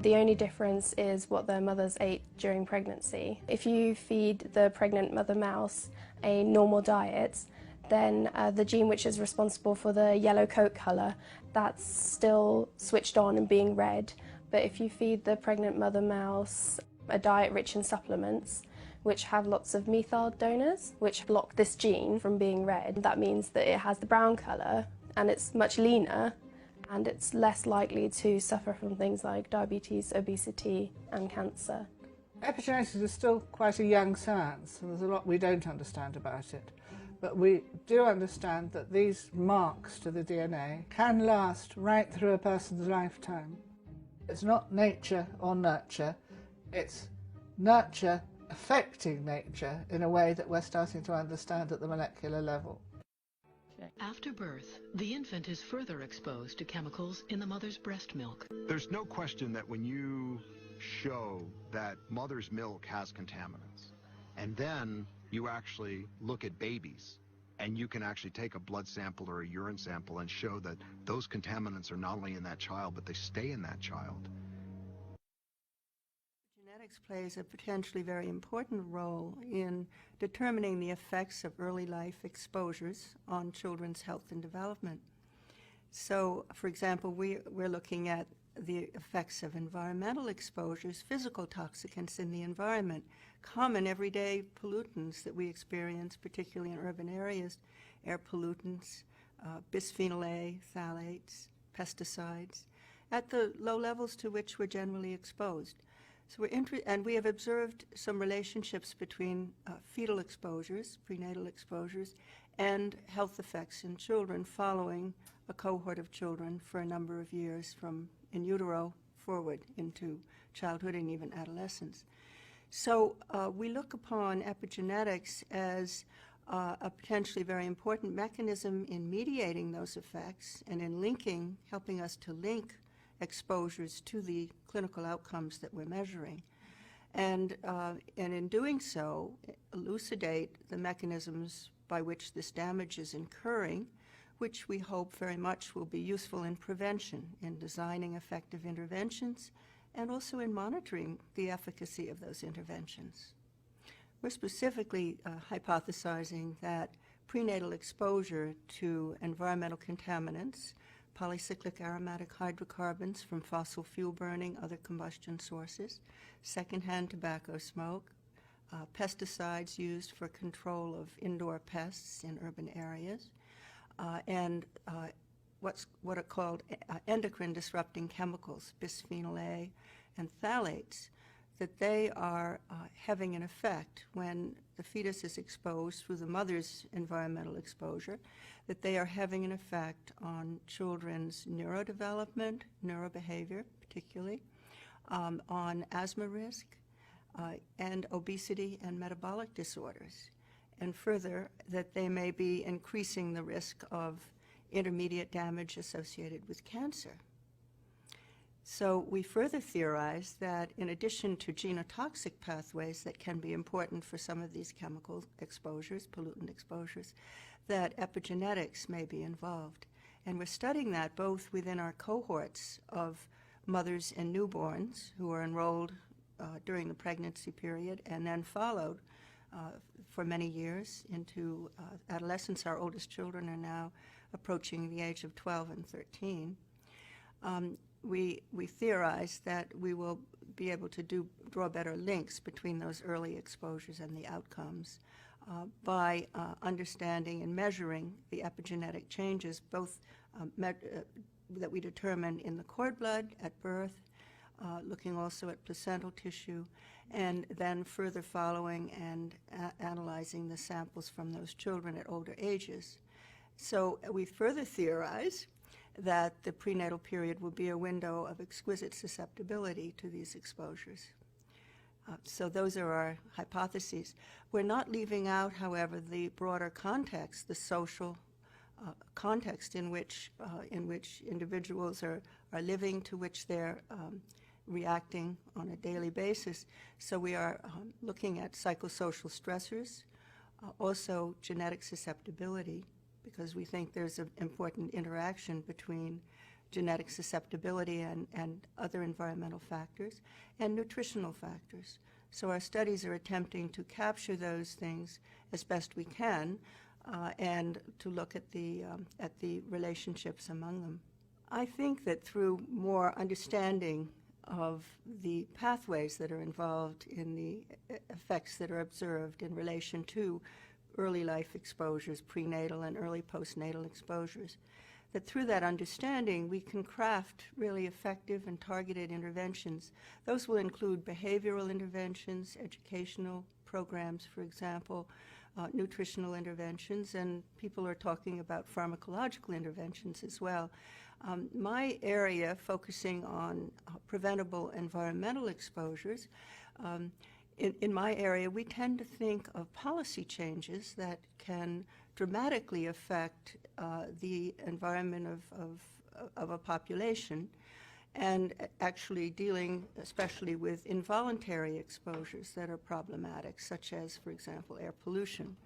The only difference is what the mothers ate during pregnancy. If you feed the pregnant mother mouse a normal diet, then the gene which is responsible for the yellow coat colour, that's still switched on and being read. But if you feed the pregnant mother mouse a diet rich in supplements, which have lots of methyl donors, which block this gene from being read, that means that it has the brown colour and it's much leaner and it's less likely to suffer from things like diabetes, obesity and cancer. Epigenetics is still quite a young science, and there's a lot we don't understand about it. But we do understand that these marks to the DNA can last right through a person's lifetime. It's not nature or nurture, it's nurture affecting nature in a way that we're starting to understand at the molecular level. After birth, the infant is further exposed to chemicals in the mother's breast milk. There's no question that when you show that mother's milk has contaminants, and then you actually look at babies, and you can actually take a blood sample or a urine sample and show that those contaminants are not only in that child, but they stay in that child. Genetics plays a potentially very important role in determining the effects of early life exposures on children's health and development. So, for example, we're looking at the effects of environmental exposures, physical toxicants in the environment, common everyday pollutants that we experience, particularly in urban areas, air pollutants, bisphenol A, phthalates, pesticides, at the low levels to which we're generally exposed. So and we have observed some relationships between fetal exposures, prenatal exposures, and health effects in children following a cohort of children for a number of years from in utero forward into childhood and even adolescence. So we look upon epigenetics as a potentially very important mechanism in mediating those effects and in helping us to link exposures to the clinical outcomes that we're measuring. And in doing so, elucidate the mechanisms by which this damage is incurring, which we hope very much will be useful in prevention, in designing effective interventions, and also in monitoring the efficacy of those interventions. We're specifically hypothesizing that prenatal exposure to environmental contaminants, polycyclic aromatic hydrocarbons from fossil fuel burning, other combustion sources, secondhand tobacco smoke, pesticides used for control of indoor pests in urban areas, and what are called endocrine disrupting chemicals, bisphenol A and phthalates, that they are having an effect when the fetus is exposed through the mother's environmental exposure, that they are having an effect on children's neurodevelopment, neurobehavior particularly, on asthma risk, and obesity and metabolic disorders. And further, that they may be increasing the risk of intermediate damage associated with cancer. So we further theorize that in addition to genotoxic pathways that can be important for some of these chemical exposures, pollutant exposures, that epigenetics may be involved. And we're studying that both within our cohorts of mothers and newborns who are enrolled during the pregnancy period and then followed for many years into adolescence. Our oldest children are now approaching the age of 12 and 13. We theorize that we will be able to draw better links between those early exposures and the outcomes by understanding and measuring the epigenetic changes, both that we determine in the cord blood at birth, looking also at placental tissue, and then further following and analyzing the samples from those children at older ages. So we further theorize that the prenatal period will be a window of exquisite susceptibility to these exposures. So those are our hypotheses. We're not leaving out, however, the broader context, the social context in which individuals are living, to which they're reacting on a daily basis. So we are looking at psychosocial stressors, also genetic susceptibility, because we think there's an important interaction between genetic susceptibility and other environmental factors, and nutritional factors. So our studies are attempting to capture those things as best we can, and to look at the relationships among them. I think that through more understanding of the pathways that are involved in the effects that are observed in relation to early life exposures, prenatal and early postnatal exposures, that through that understanding we can craft really effective and targeted interventions. Those will include behavioral interventions, educational programs, for example, nutritional interventions, and people are talking about pharmacological interventions as well. My area, focusing on preventable environmental exposures, in my area, we tend to think of policy changes that can dramatically affect the environment of a population, and actually dealing especially with involuntary exposures that are problematic, such as, for example, air pollution.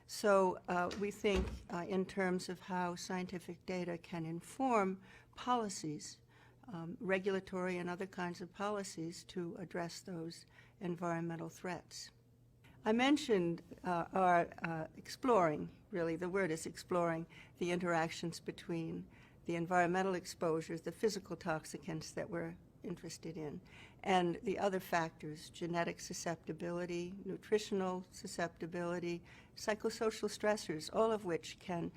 So we think in terms of how scientific data can inform policies, regulatory and other kinds of policies, to address those environmental threats. I mentioned our exploring, really the word is exploring, the interactions between the environmental exposures, the physical toxicants that we're interested in, and the other factors, genetic susceptibility, nutritional susceptibility, psychosocial stressors, all of which can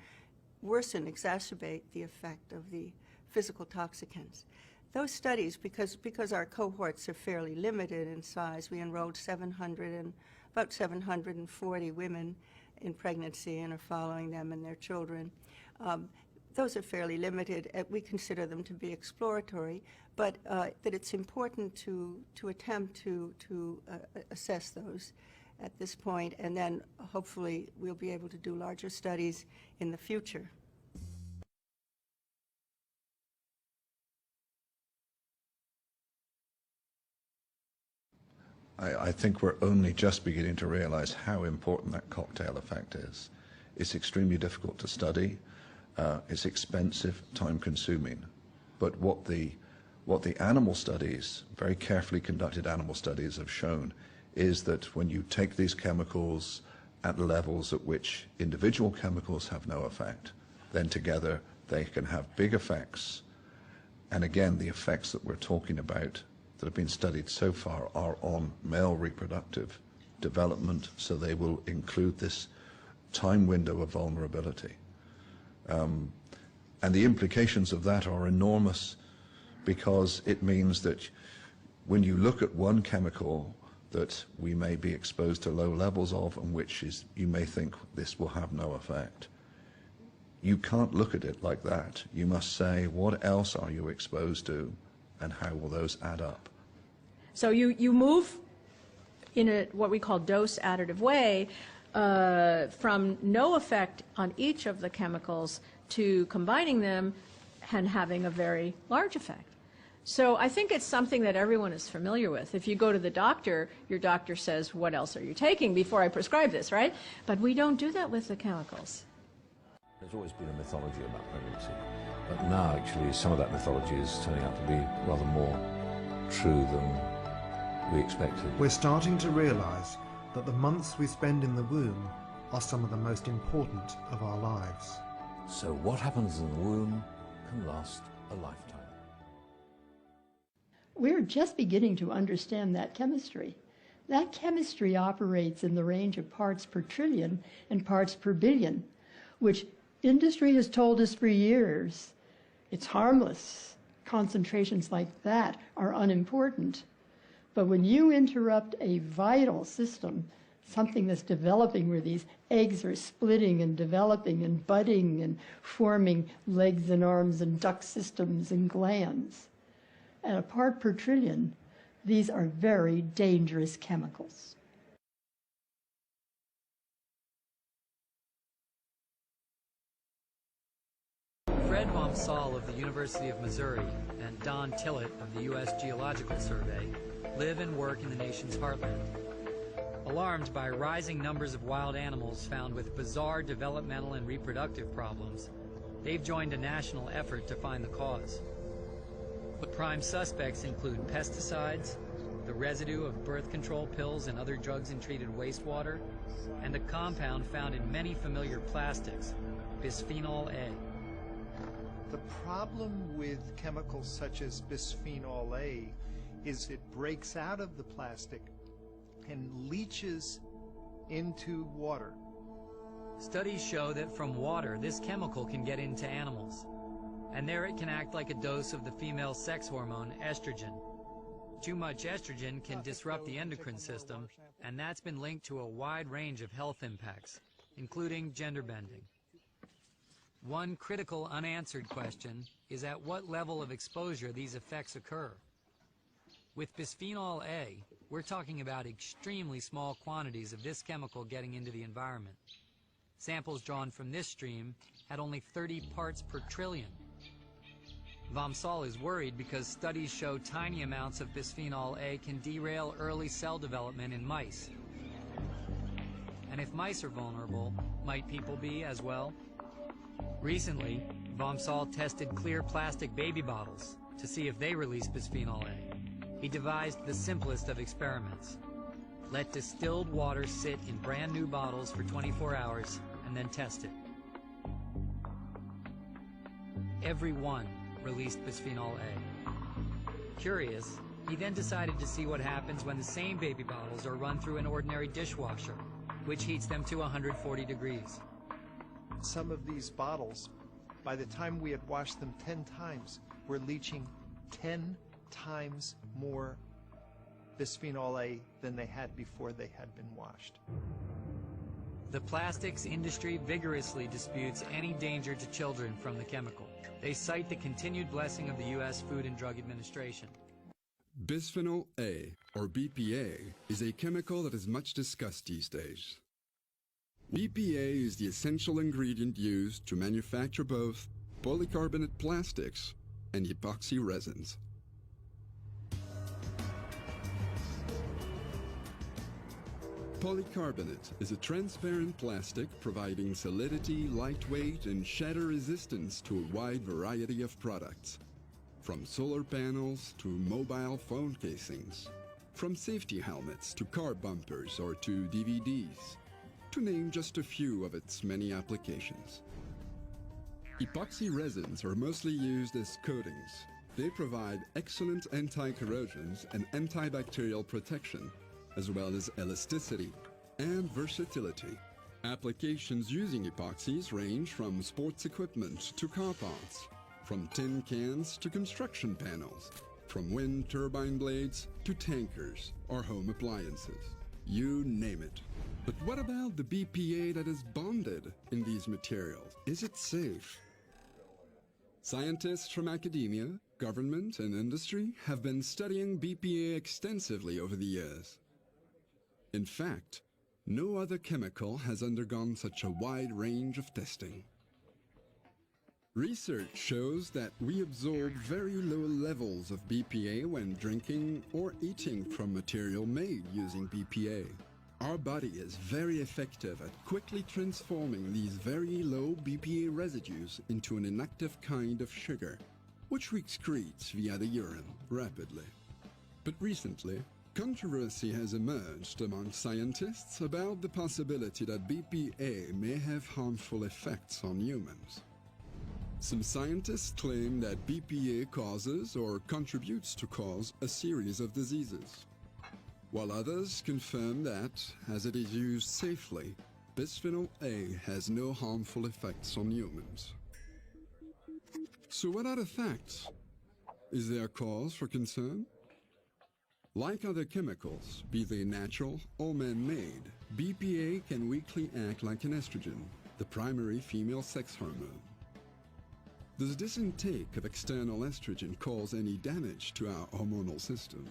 worsen, exacerbate the effect of the physical toxicants. Those studies, because our cohorts are fairly limited in size, we enrolled about 740 women in pregnancy and are following them and their children. Those are fairly limited. We consider them to be exploratory, but that it's important to attempt to assess those at this point, and then hopefully we'll be able to do larger studies in the future. I think we're only just beginning to realize how important that cocktail effect is. It's extremely difficult to study. It's expensive, time-consuming. But what the animal studies, very carefully conducted animal studies, have shown is that when you take these chemicals at levels at which individual chemicals have no effect, then together they can have big effects. And again, the effects that we're talking about that have been studied so far are on male reproductive development, so they will include this time window of vulnerability. And the implications of that are enormous, because it means that when you look at one chemical that we may be exposed to low levels of, and which is, you may think this will have no effect, you can't look at it like that. You must say, what else are you exposed to, and how will those add up? So you move in a what we call dose additive way from no effect on each of the chemicals to combining them and having a very large effect. So I think it's something that everyone is familiar with. If you go to the doctor, your doctor says, what else are you taking before I prescribe this, right? But we don't do that with the chemicals. There's always been a mythology about pregnancy, but now actually some of that mythology is turning out to be rather more true than we expected. We're starting to realize that the months we spend in the womb are some of the most important of our lives. So what happens in the womb can last a lifetime. We're just beginning to understand that chemistry. That chemistry operates in the range of parts per trillion and parts per billion, which industry has told us for years it's harmless. Concentrations like that are unimportant. But when you interrupt a vital system, something that's developing where these eggs are splitting and developing and budding and forming legs and arms and duct systems and glands, at a part per trillion, these are very dangerous chemicals. Fred Wamsall of the University of Missouri and Don Tillett of the U.S. Geological Survey live and work in the nation's heartland. Alarmed by rising numbers of wild animals found with bizarre developmental and reproductive problems, they've joined a national effort to find the cause. The prime suspects include pesticides, the residue of birth control pills and other drugs in treated wastewater, and a compound found in many familiar plastics, bisphenol A. The problem with chemicals such as bisphenol A is it breaks out of the plastic and leaches into water. Studies show that from water, this chemical can get into animals, and there it can act like a dose of the female sex hormone estrogen. Too much estrogen can disrupt the endocrine system, and that's been linked to a wide range of health impacts, including gender bending. One critical unanswered question is at what level of exposure these effects occur. With bisphenol A, we're talking about extremely small quantities of this chemical getting into the environment. Samples drawn from this stream had only 30 parts per trillion. Wamsall is worried because studies show tiny amounts of bisphenol A can derail early cell development in mice. And if mice are vulnerable, might people be as well? Recently, Wamsall tested clear plastic baby bottles to see if they release bisphenol A. He devised the simplest of experiments. Let distilled water sit in brand new bottles for 24 hours and then test it. Every one released bisphenol A. Curious, he then decided to see what happens when the same baby bottles are run through an ordinary dishwasher, which heats them to 140 degrees. Some of these bottles, by the time we had washed them 10 times, were leaching 10 times more bisphenol A than they had before they had been washed. The plastics industry vigorously disputes any danger to children from the chemical. They cite the continued blessing of the U.S. Food and Drug Administration. Bisphenol A, or BPA, is a chemical that is much discussed these days. BPA is the essential ingredient used to manufacture both polycarbonate plastics and epoxy resins. Polycarbonate is a transparent plastic providing solidity, lightweight, and shatter resistance to a wide variety of products, from solar panels to mobile phone casings, from safety helmets to car bumpers or to DVDs, to name just a few of its many applications. Epoxy resins are mostly used as coatings. They provide excellent anti-corrosions and antibacterial protection, as well as elasticity and versatility. Applications using epoxies range from sports equipment to car parts, from tin cans to construction panels, from wind turbine blades to tankers or home appliances. You name it. But what about the BPA that is bonded in these materials? Is it safe? Scientists from academia, government, and industry have been studying BPA extensively over the years. In fact, no other chemical has undergone such a wide range of testing. Research shows that we absorb very low levels of BPA when drinking or eating from material made using BPA. Our body is very effective at quickly transforming these very low BPA residues into an inactive kind of sugar, which we excrete via the urine rapidly. But recently, controversy has emerged among scientists about the possibility that BPA may have harmful effects on humans. Some scientists claim that BPA causes or contributes to cause a series of diseases. while others confirm that, as it is used safely, bisphenol A has no harmful effects on humans. So what are the facts? Is there cause for concern? Like other chemicals, be they natural or man-made, BPA can weakly act like an estrogen, the primary female sex hormone. Does this intake of external estrogen cause any damage to our hormonal system?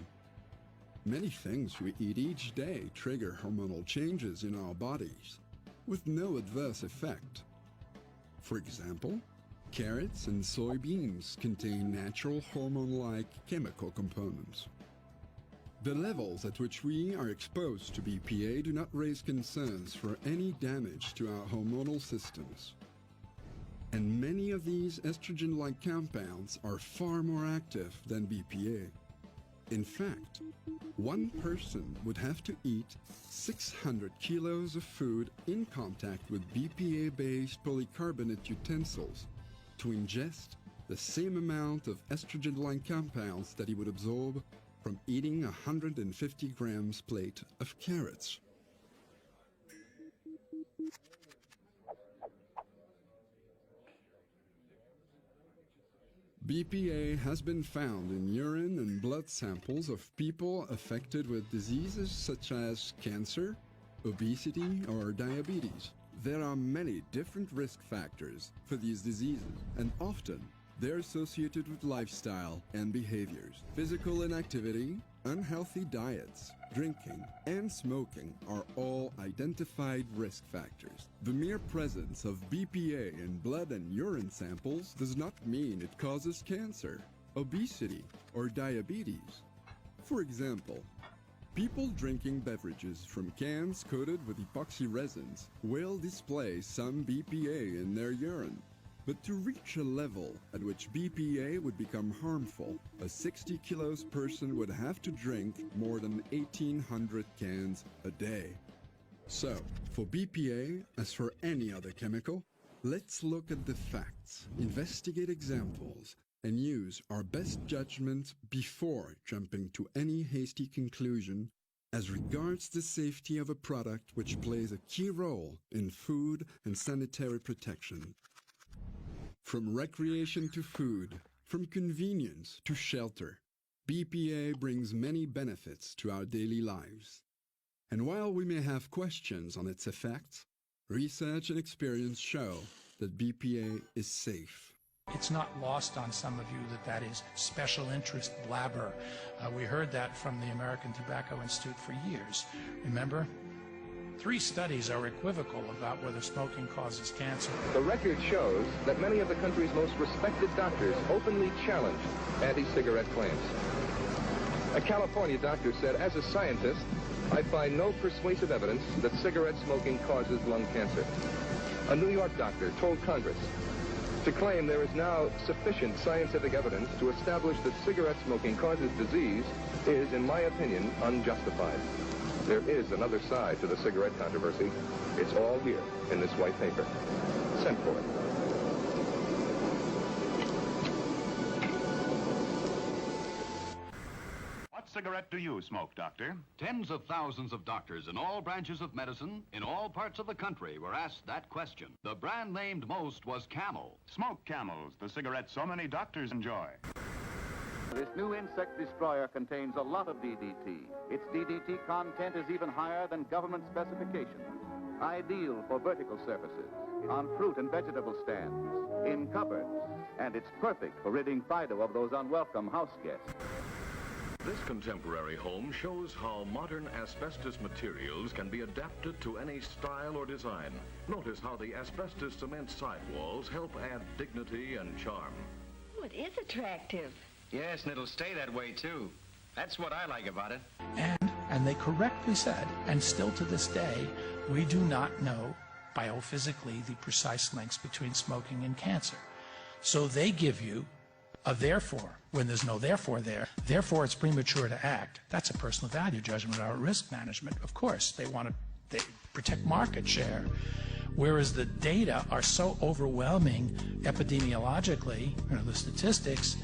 Many things we eat each day trigger hormonal changes in our bodies, with no adverse effect. For example, carrots and soybeans contain natural hormone-like chemical components. The levels at which we are exposed to BPA do not raise concerns for any damage to our hormonal systems. And many of these estrogen-like compounds are far more active than BPA. In fact, one person would have to eat 600 kilos of food in contact with BPA-based polycarbonate utensils to ingest the same amount of estrogen-like compounds that he would absorb from eating 150 grams plate of carrots. BPA has been found in urine and blood samples of people affected with diseases such as cancer, obesity, or diabetes. There are many different risk factors for these diseases, and often they're associated with lifestyle and behaviors. Physical inactivity, unhealthy diets, drinking, and smoking are all identified risk factors. The mere presence of BPA in blood and urine samples does not mean it causes cancer, obesity, or diabetes. For example, people drinking beverages from cans coated with epoxy resins will display some BPA in their urine. But to reach a level at which BPA would become harmful, a 60 kilos person would have to drink more than 1,800 cans a day. So, for BPA, as for any other chemical, let's look at the facts, investigate examples, and use our best judgment before jumping to any hasty conclusion as regards the safety of a product which plays a key role in food and sanitary protection. From recreation to food, from convenience to shelter, BPA brings many benefits to our daily lives. And while we may have questions on its effects, research and experience show that BPA is safe. It's not lost on some of you that that is special interest blabber. We heard that from the American Tobacco Institute for years. Remember? 3 studies are equivocal about whether smoking causes cancer. The record shows that many of the country's most respected doctors openly challenged anti-cigarette claims. A California doctor said, "As a scientist, I find no persuasive evidence that cigarette smoking causes lung cancer." A New York doctor told Congress, "To claim there is now sufficient scientific evidence to establish that cigarette smoking causes disease is, in my opinion, unjustified." There is another side to the cigarette controversy. It's all here in this white paper. Send for it. What cigarette do you smoke, Doctor? Tens of thousands of doctors in all branches of medicine, in all parts of the country, were asked that question. The brand named most was Camel. Smoke Camels, the cigarette so many doctors enjoy. This new insect destroyer contains a lot of DDT. Its DDT content is even higher than government specifications. Ideal for vertical surfaces, on fruit and vegetable stands, in cupboards, and it's perfect for ridding Fido of those unwelcome house guests. This contemporary home shows how modern asbestos materials can be adapted to any style or design. Notice how the asbestos cement sidewalls help add dignity and charm. Oh, it is attractive. Yes, and it'll stay that way, too. That's what I like about it. And they correctly said, and still to this day, we do not know biophysically the precise links between smoking and cancer. So they give you a therefore when there's no therefore there. Therefore, it's premature to act. That's a personal value judgment or risk management. Of course, they protect market share. Whereas the data are so overwhelming epidemiologically, the statistics,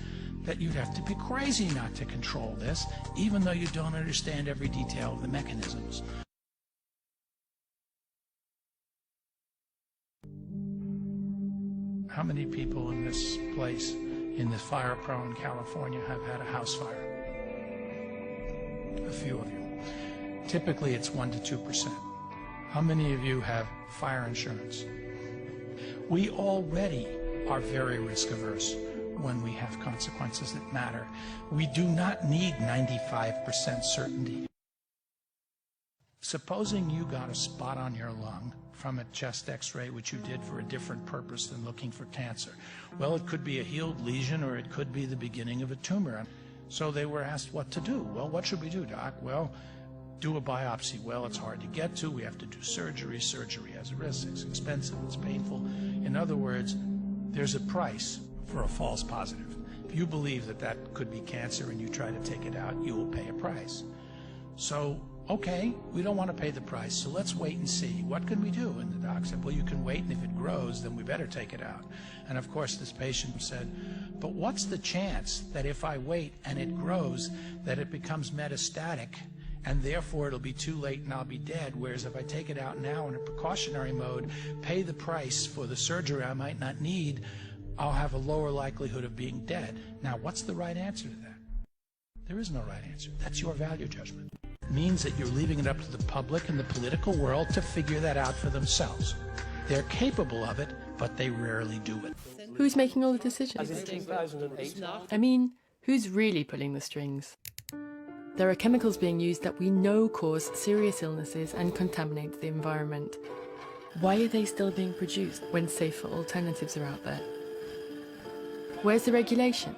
that you'd have to be crazy not to control this, even though you don't understand every detail of the mechanisms. How many people in this place, in this fire-prone California, have had a house fire? A few of you. Typically, it's 1% to 2%. How many of you have fire insurance? We already are very risk-averse when we have consequences that matter. We do not need 95% certainty. Supposing you got a spot on your lung from a chest x-ray, which you did for a different purpose than looking for cancer. Well, it could be a healed lesion or it could be the beginning of a tumor. So they were asked what to do. Well, what should we do, doc? Well, do a biopsy. Well, it's hard to get to. We have to do surgery. Surgery has a risk. It's expensive. It's painful. In other words, there's a price for a false positive. If you believe that that could be cancer and you try to take it out, you will pay a price. So, okay, we don't want to pay the price, so let's wait and see. What can we do? And the doc said, well, you can wait, and if it grows, then we better take it out. And of course, this patient said, but what's the chance that if I wait and it grows, that it becomes metastatic, and therefore it'll be too late and I'll be dead, whereas if I take it out now in a precautionary mode, pay the price for the surgery I might not need, I'll have a lower likelihood of being dead. Now, what's the right answer to that? There is no right answer. That's your value judgment. It means that you're leaving it up to the public and the political world to figure that out for themselves. They're capable of it, but they rarely do it. Who's making all the decisions? As in 2008. I mean, who's really pulling the strings? There are chemicals being used that we know cause serious illnesses and contaminate the environment. Why are they still being produced when safer alternatives are out there? Where's the regulation?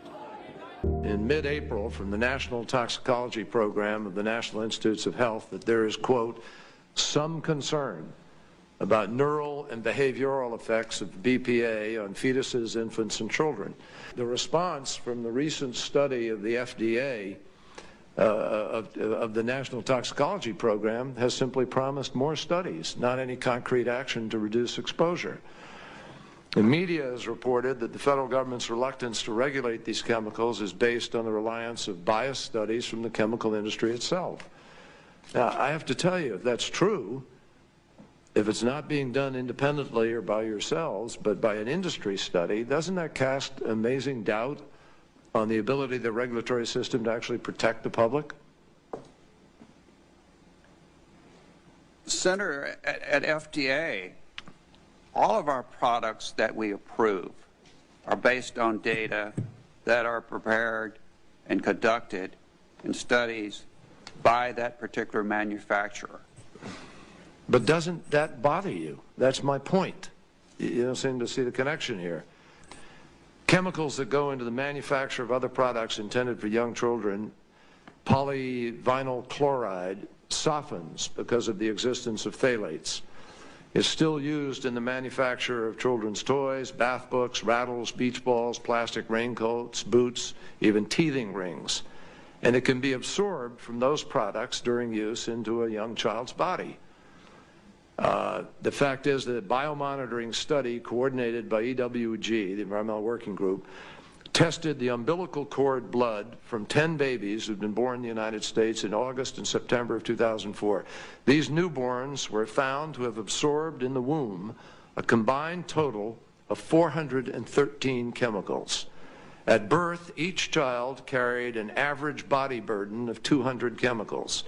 In mid-April, from the National Toxicology Program of the National Institutes of Health, that there is, quote, some concern about neural and behavioral effects of BPA on fetuses, infants, and children. The response from the recent study of the FDA of the National Toxicology Program has simply promised more studies, not any concrete action to reduce exposure. The media has reported that the federal government's reluctance to regulate these chemicals is based on the reliance of biased studies from the chemical industry itself. Now, I have to tell you, if that's true, if it's not being done independently or by yourselves, but by an industry study, doesn't that cast amazing doubt on the ability of the regulatory system to actually protect the public? Senator, at FDA, all of our products that we approve are based on data that are prepared and conducted in studies by that particular manufacturer. But doesn't that bother you? That's my point. You don't seem to see the connection here. Chemicals that go into the manufacture of other products intended for young children, polyvinyl chloride softens because of the existence of phthalates. It's still used in the manufacture of children's toys, bath books, rattles, beach balls, plastic raincoats, boots, even teething rings. And it can be absorbed from those products during use into a young child's body. The fact is that a biomonitoring study coordinated by EWG, the Environmental Working Group, tested the umbilical cord blood from 10 babies who had been born in the United States in August and September of 2004. These newborns were found to have absorbed in the womb a combined total of 413 chemicals. At birth, each child carried an average body burden of 200 chemicals.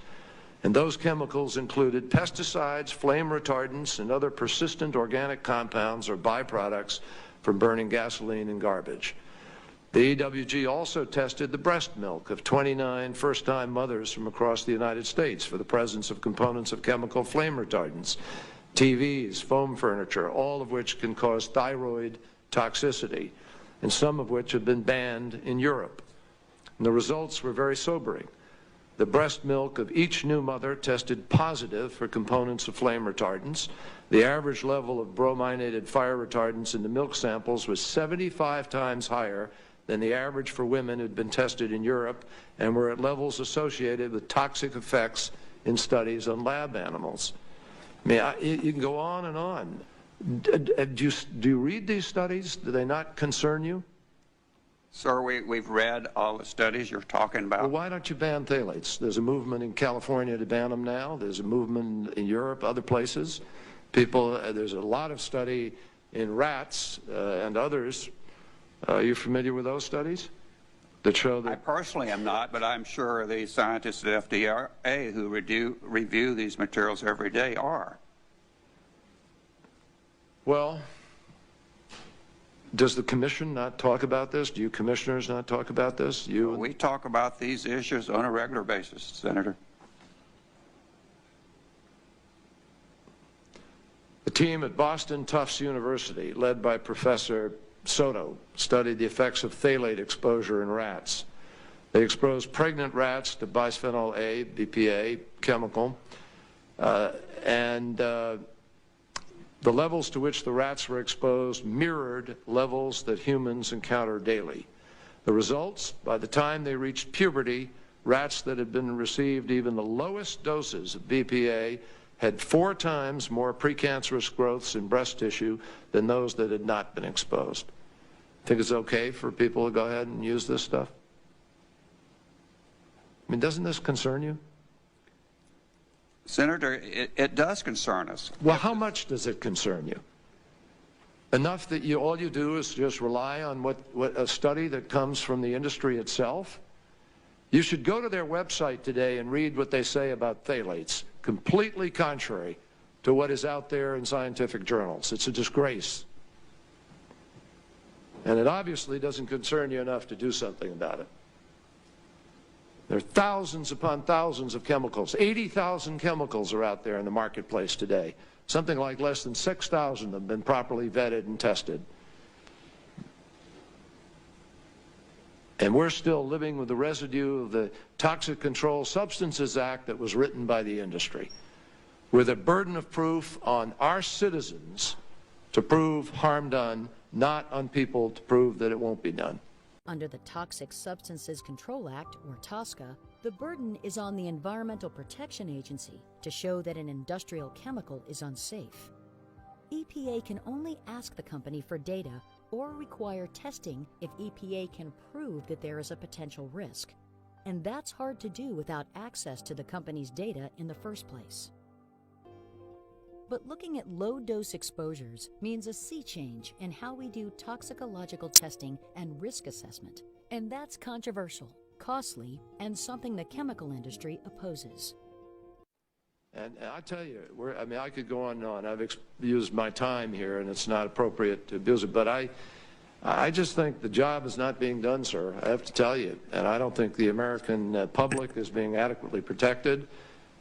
And those chemicals included pesticides, flame retardants, and other persistent organic compounds or byproducts from burning gasoline and garbage. The EWG also tested the breast milk of 29 first-time mothers from across the United States for the presence of components of chemical flame retardants, TVs, foam furniture, all of which can cause thyroid toxicity, and some of which have been banned in Europe. And the results were very sobering. The breast milk of each new mother tested positive for components of flame retardants. The average level of brominated fire retardants in the milk samples was 75 times higher than the average for women who had been tested in Europe and were at levels associated with toxic effects in studies on lab animals. I mean, you can go on and on. Do you read these studies? Do they not concern you? Sir, we've read all the studies you're talking about. Well, why don't you ban phthalates? There's a movement in California to ban them now. There's a movement in Europe, other places. There's a lot of study in rats and others. Are you familiar with those studies that show that? I personally am not, but I'm sure the scientists at FDA who review these materials every day are. Well, does the commission not talk about this? Do you commissioners not talk about this? We talk about these issues on a regular basis, Senator. The team at Boston Tufts University, led by Professor Soto, studied the effects of phthalate exposure in rats. They exposed pregnant rats to bisphenol A, BPA, chemical, and the levels to which the rats were exposed mirrored levels that humans encounter daily. The results, by the time they reached puberty, rats that had been received even the lowest doses of BPA had 4 times more precancerous growths in breast tissue than those that had not been exposed. Think it's okay for people to go ahead and use this stuff? I mean, doesn't this concern you? Senator, it does concern us. Well, how much does it concern you? Enough that all you do is just rely on what a study that comes from the industry itself? You should go to their website today and read what they say about phthalates, completely contrary to what is out there in scientific journals. It's a disgrace. And it obviously doesn't concern you enough to do something about it. There are thousands upon thousands of chemicals. 80,000 chemicals are out there in the marketplace today. Something like less than 6,000 have been properly vetted and tested. And we're still living with the residue of the Toxic Controlled Substances Act that was written by the industry, with a burden of proof on our citizens to prove harm done, not on people to prove that it won't be done. Under the Toxic Substances Control Act, or TSCA, the burden is on the Environmental Protection Agency to show that an industrial chemical is unsafe. EPA can only ask the company for data or require testing if EPA can prove that there is a potential risk. And that's hard to do without access to the company's data in the first place. But looking at low-dose exposures means a sea change in how we do toxicological testing and risk assessment. And that's controversial, costly, and something the chemical industry opposes. And I tell you, I mean, I could go on and on. I've used my time here, and it's not appropriate to abuse it. But I just think the job is not being done, sir. I have to tell you. And I don't think the American public is being adequately protected.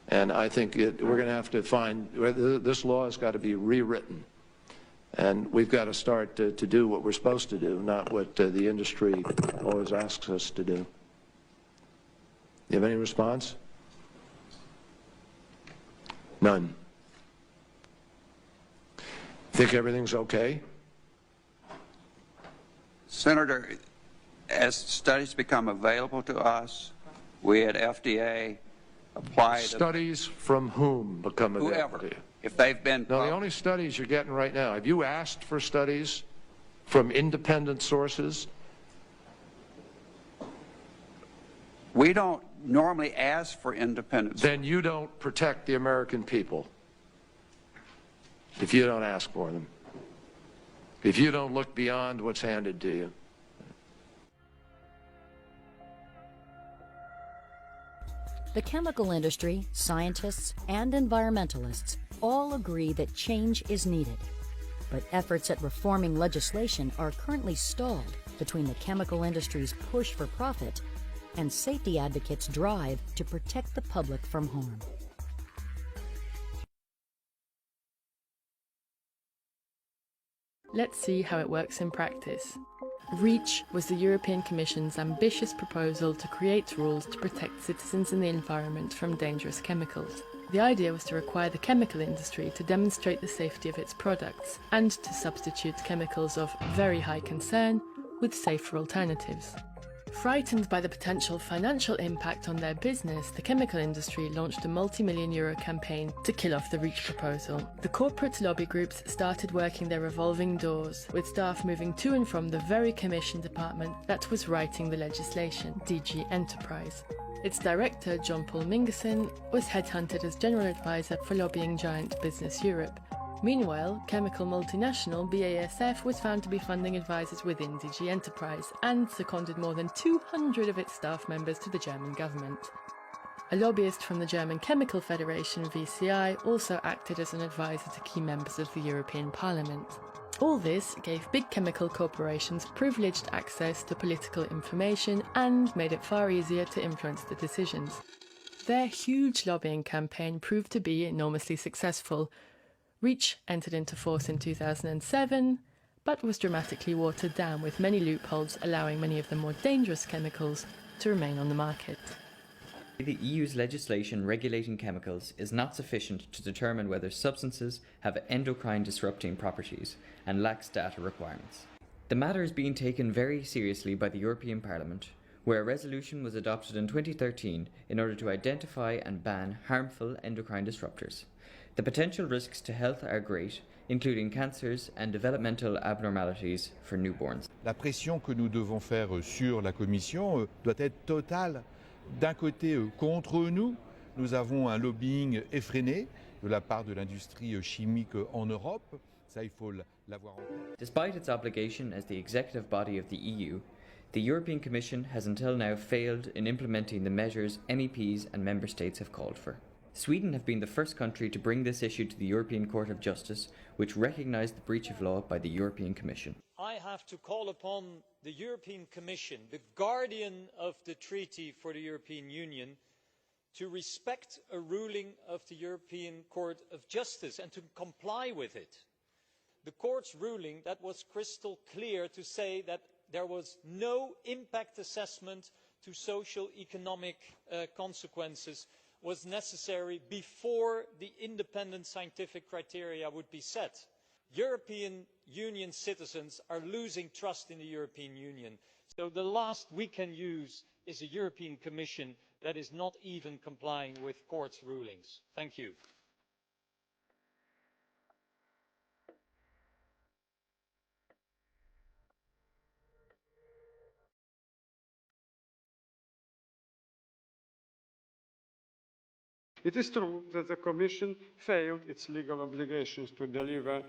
And I think we're going to have to find, this law has got to be rewritten. And we've got to start to do what we're supposed to do, not what the industry always asks us to do. You have any response? None. Think everything's okay? Senator, as studies become available to us, we at FDA apply studies from whom become available to you? If they've been... No, the only studies you're getting right now, have you asked for studies from independent sources? We don't normally ask for independent sources. Then you don't protect the American people if you don't ask for them. If you don't look beyond what's handed to you. The chemical industry, scientists, and environmentalists all agree that change is needed. But efforts at reforming legislation are currently stalled between the chemical industry's push for profit and safety advocates' drive to protect the public from harm. Let's see how it works in practice. REACH was the European Commission's ambitious proposal to create rules to protect citizens and the environment from dangerous chemicals. The idea was to require the chemical industry to demonstrate the safety of its products and to substitute chemicals of very high concern with safer alternatives. Frightened by the potential financial impact on their business, the chemical industry launched a multi-million-euro campaign to kill off the REACH proposal. The corporate lobby groups started working their revolving doors, with staff moving to and from the very commission department that was writing the legislation, DG Enterprise. Its director, John Paul Mingerson, was headhunted as general advisor for lobbying giant Business Europe. Meanwhile, chemical multinational BASF was found to be funding advisors within DG Enterprise and seconded more than 200 of its staff members to the German government. A lobbyist from the German Chemical Federation, VCI, also acted as an advisor to key members of the European Parliament. All this gave big chemical corporations privileged access to political information and made it far easier to influence the decisions. Their huge lobbying campaign proved to be enormously successful. REACH entered into force in 2007, but was dramatically watered down, with many loopholes allowing many of the more dangerous chemicals to remain on the market. The EU's legislation regulating chemicals is not sufficient to determine whether substances have endocrine disrupting properties and lacks data requirements. The matter is being taken very seriously by the European Parliament, where a resolution was adopted in 2013 in order to identify and ban harmful endocrine disruptors. The potential risks to health are great, including cancers and developmental abnormalities for newborns. La pression que nous devons faire sur la Commission doit être totale. D'un côté, contre nous, nous avons un lobbying effréné de la part de l'industrie chimique en Europe. Ça, il faut l'avoir en tête. Despite its obligation as the executive body of the EU, the European Commission has until now failed in implementing the measures MEPs and member states have called for. Sweden have been the first country to bring this issue to the European Court of Justice, which recognised the breach of law by the European Commission. I have to call upon the European Commission, the guardian of the treaty for the European Union, to respect a ruling of the European Court of Justice and to comply with it. The court's ruling that was crystal clear to say that there was no impact assessment to social economic consequences was necessary before the independent scientific criteria would be set. European Union citizens are losing trust in the European Union. So the last we can use is a European Commission that is not even complying with court's rulings. Thank you. It is true that the Commission failed its legal obligations to deliver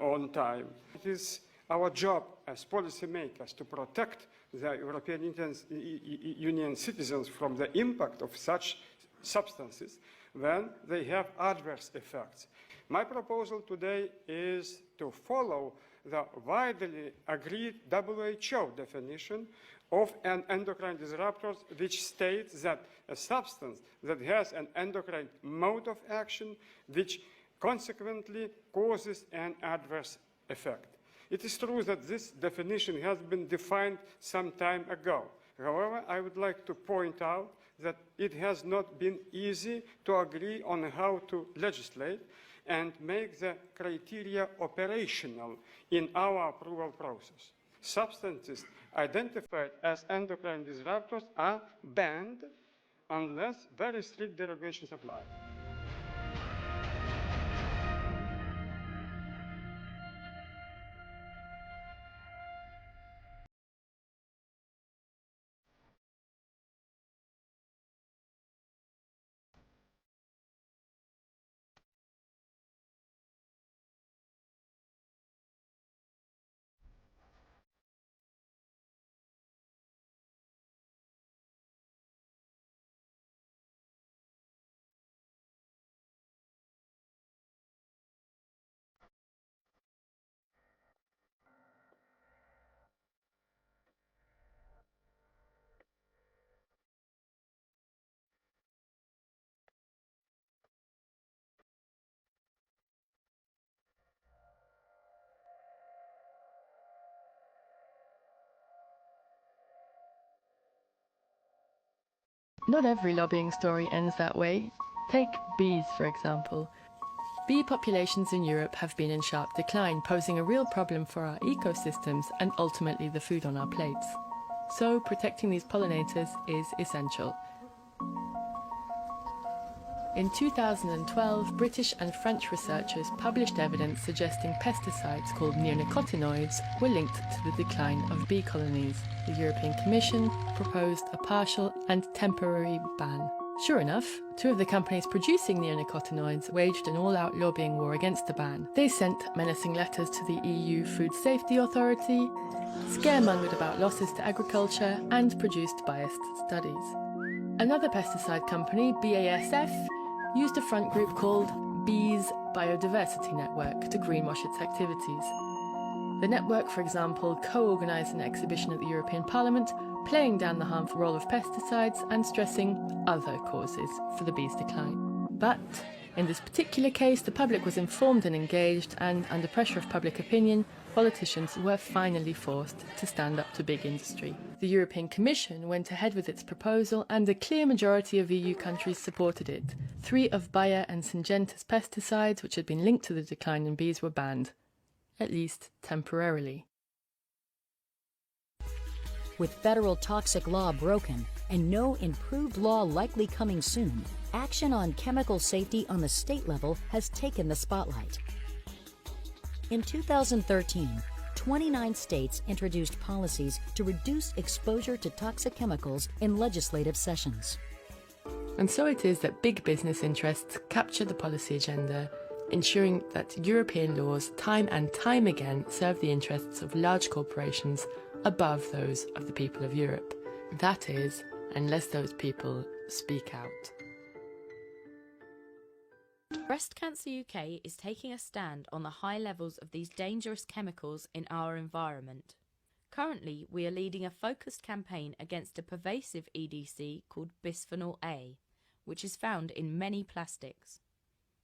on time. It is our job as policymakers to protect the European Union citizens from the impact of such substances when they have adverse effects. My proposal today is to follow the widely agreed WHO definition of an endocrine disruptor, which states that a substance that has an endocrine mode of action which consequently causes an adverse effect. It is true that this definition has been defined some time ago. However, I would like to point out that it has not been easy to agree on how to legislate and make the criteria operational in our approval process. Substances identified as endocrine disruptors are banned unless very strict derogations apply. Not every lobbying story ends that way. Take bees, for example. Bee populations in Europe have been in sharp decline, posing a real problem for our ecosystems and ultimately the food on our plates. So protecting these pollinators is essential. In 2012, British and French researchers published evidence suggesting pesticides called neonicotinoids were linked to the decline of bee colonies. The European Commission proposed a partial and temporary ban. Sure enough, two of the companies producing neonicotinoids waged an all-out lobbying war against the ban. They sent menacing letters to the EU Food Safety Authority, scaremongered about losses to agriculture, and produced biased studies. Another pesticide company, BASF, used a front group called Bees Biodiversity Network to greenwash its activities. The network, for example, co-organised an exhibition at the European Parliament, playing down the harmful role of pesticides and stressing other causes for the bees' decline. But in this particular case, the public was informed and engaged, and under pressure of public opinion, politicians were finally forced to stand up to big industry. The European Commission went ahead with its proposal, and a clear majority of EU countries supported it. 3 of Bayer and Syngenta's pesticides, which had been linked to the decline in bees, were banned, at least temporarily. With federal toxic law broken and no improved law likely coming soon, action on chemical safety on the state level has taken the spotlight. In 2013, 29 states introduced policies to reduce exposure to toxic chemicals in legislative sessions. And so it is that big business interests capture the policy agenda, ensuring that European laws time and time again serve the interests of large corporations above those of the people of Europe. That is, unless those people speak out. Breast Cancer UK is taking a stand on the high levels of these dangerous chemicals in our environment. Currently, we are leading a focused campaign against a pervasive EDC called bisphenol A, which is found in many plastics.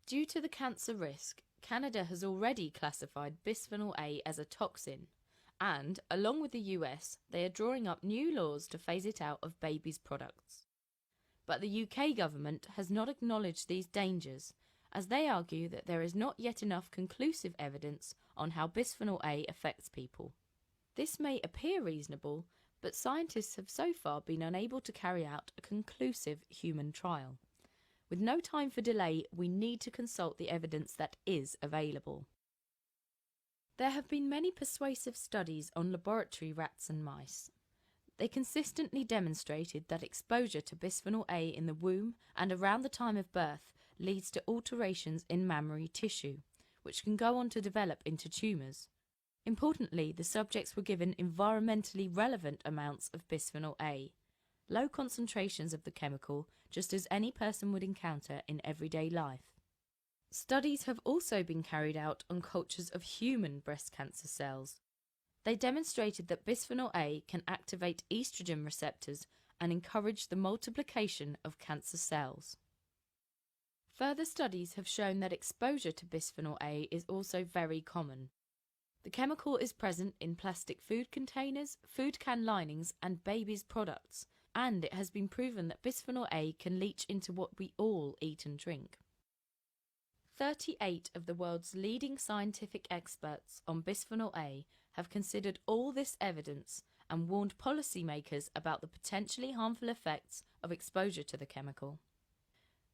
Due to the cancer risk, Canada has already classified bisphenol A as a toxin, and, along with the US, they are drawing up new laws to phase it out of babies' products. But the UK government has not acknowledged these dangers, as they argue that there is not yet enough conclusive evidence on how bisphenol A affects people. This may appear reasonable, but scientists have so far been unable to carry out a conclusive human trial. With no time for delay, we need to consult the evidence that is available. There have been many persuasive studies on laboratory rats and mice. They consistently demonstrated that exposure to bisphenol A in the womb and around the time of birth leads to alterations in mammary tissue, which can go on to develop into tumours. Importantly, the subjects were given environmentally relevant amounts of bisphenol A, low concentrations of the chemical, just as any person would encounter in everyday life. Studies have also been carried out on cultures of human breast cancer cells. They demonstrated that bisphenol A can activate estrogen receptors and encourage the multiplication of cancer cells. Further studies have shown that exposure to bisphenol A is also very common. The chemical is present in plastic food containers, food can linings, and babies' products, and it has been proven that bisphenol A can leach into what we all eat and drink. 38 of the world's leading scientific experts on bisphenol A have considered all this evidence and warned policymakers about the potentially harmful effects of exposure to the chemical.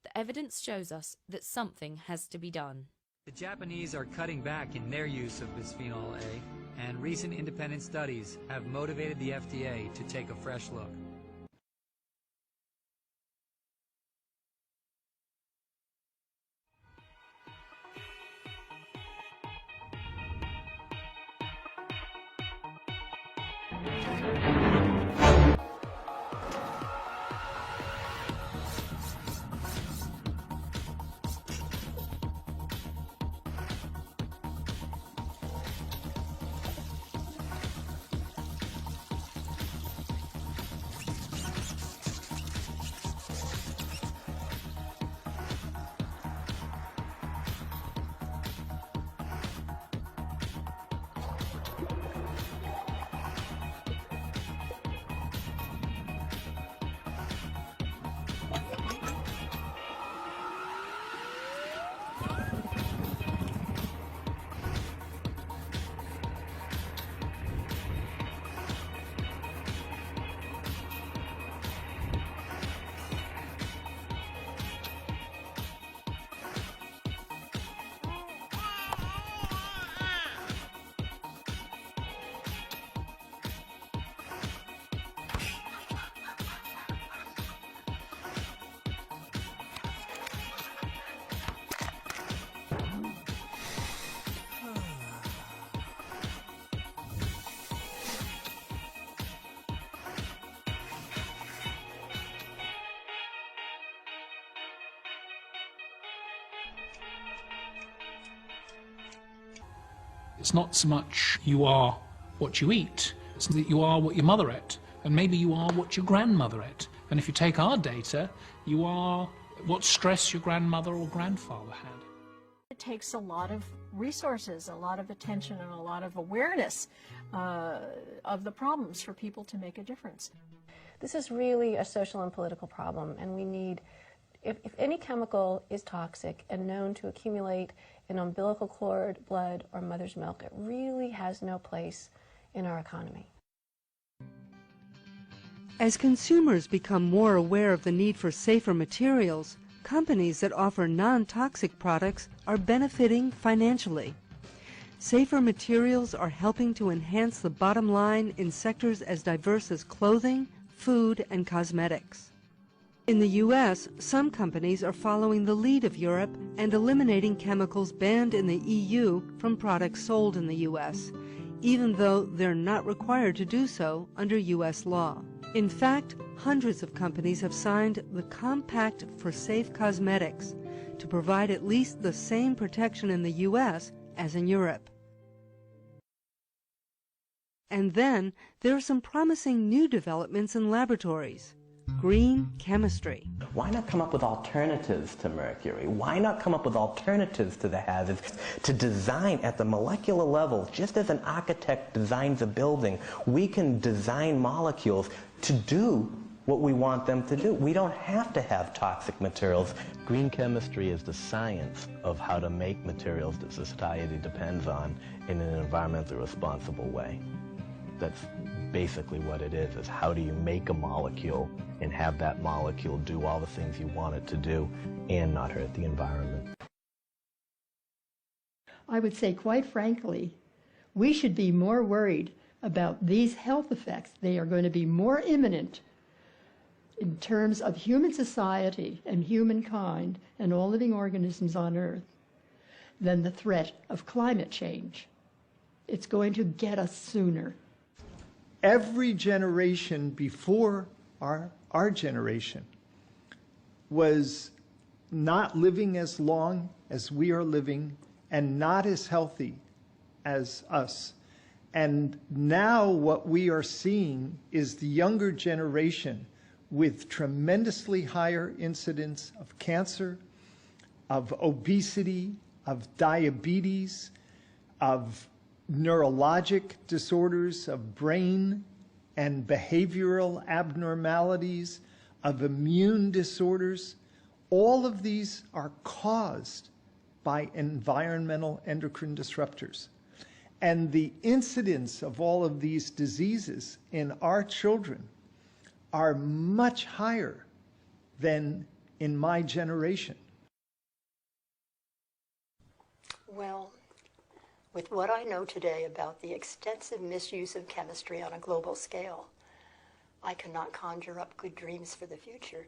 The evidence shows us that something has to be done. The Japanese are cutting back in their use of bisphenol A, and recent independent studies have motivated the FDA to take a fresh look. It's not so much you are what you eat, it's that you are what your mother ate, and maybe you are what your grandmother ate. And if you take our data, you are what stress your grandmother or grandfather had. It takes a lot of resources, a lot of attention, and a lot of awareness of the problems for people to make a difference. This is really a social and political problem, and we need, if any chemical is toxic and known to accumulate in umbilical cord, blood, or mother's milk, it really has no place in our economy. As consumers become more aware of the need for safer materials, companies that offer non-toxic products are benefiting financially. Safer materials are helping to enhance the bottom line in sectors as diverse as clothing, food, and cosmetics. In the U.S., some companies are following the lead of Europe and eliminating chemicals banned in the EU from products sold in the U.S., even though they're not required to do so under U.S. law. In fact, hundreds of companies have signed the Compact for Safe Cosmetics to provide at least the same protection in the U.S. as in Europe. And then there are some promising new developments in laboratories. Green chemistry. Why not come up with alternatives to mercury? Why not come up with alternatives to the hazards? To design at the molecular level, just as an architect designs a building, we can design molecules to do what we want them to do. We don't have to have toxic materials. Green chemistry is the science of how to make materials that society depends on in an environmentally responsible way. That's basically what it is how do you make a molecule and have that molecule do all the things you want it to do and not hurt the environment. I would say, quite frankly, we should be more worried about these health effects. They are going to be more imminent in terms of human society and humankind and all living organisms on Earth than the threat of climate change. It's going to get us sooner. Every generation before our generation was not living as long as we are living and not as healthy as us. And now what we are seeing is the younger generation with tremendously higher incidence of cancer, of obesity, of diabetes, of neurologic disorders, of brain and behavioral abnormalities, of immune disorders. All of these are caused by environmental endocrine disruptors. And the incidence of all of these diseases in our children are much higher than in my generation. Well, with what I know today about the extensive misuse of chemistry on a global scale, I cannot conjure up good dreams for the future.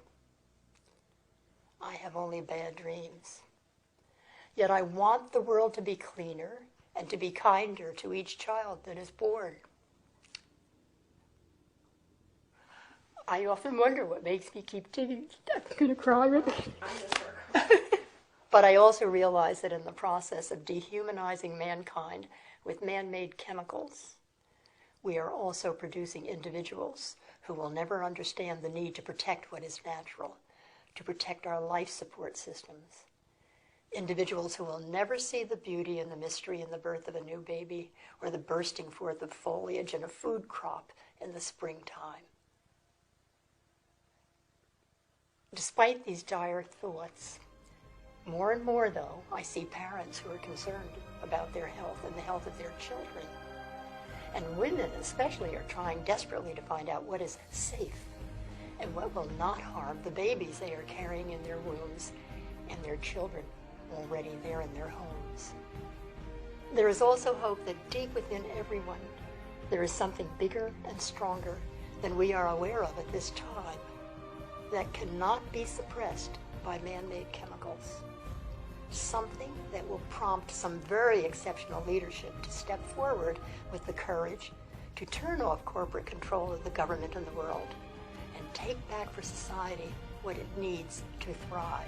I have only bad dreams. Yet I want the world to be cleaner and to be kinder to each child that is born. I often wonder what makes me keep digging. I'm going to cry with it. But I also realize that in the process of dehumanizing mankind with man-made chemicals, we are also producing individuals who will never understand the need to protect what is natural, to protect our life support systems. Individuals who will never see the beauty and the mystery in the birth of a new baby or the bursting forth of foliage and a food crop in the springtime. Despite these dire thoughts, more and more, though, I see parents who are concerned about their health and the health of their children. And women especially are trying desperately to find out what is safe and what will not harm the babies they are carrying in their wombs and their children already there in their homes. There is also hope that deep within everyone, there is something bigger and stronger than we are aware of at this time that cannot be suppressed by man-made chemicals. Something that will prompt some very exceptional leadership to step forward with the courage to turn off corporate control of the government and the world and take back for society what it needs to thrive.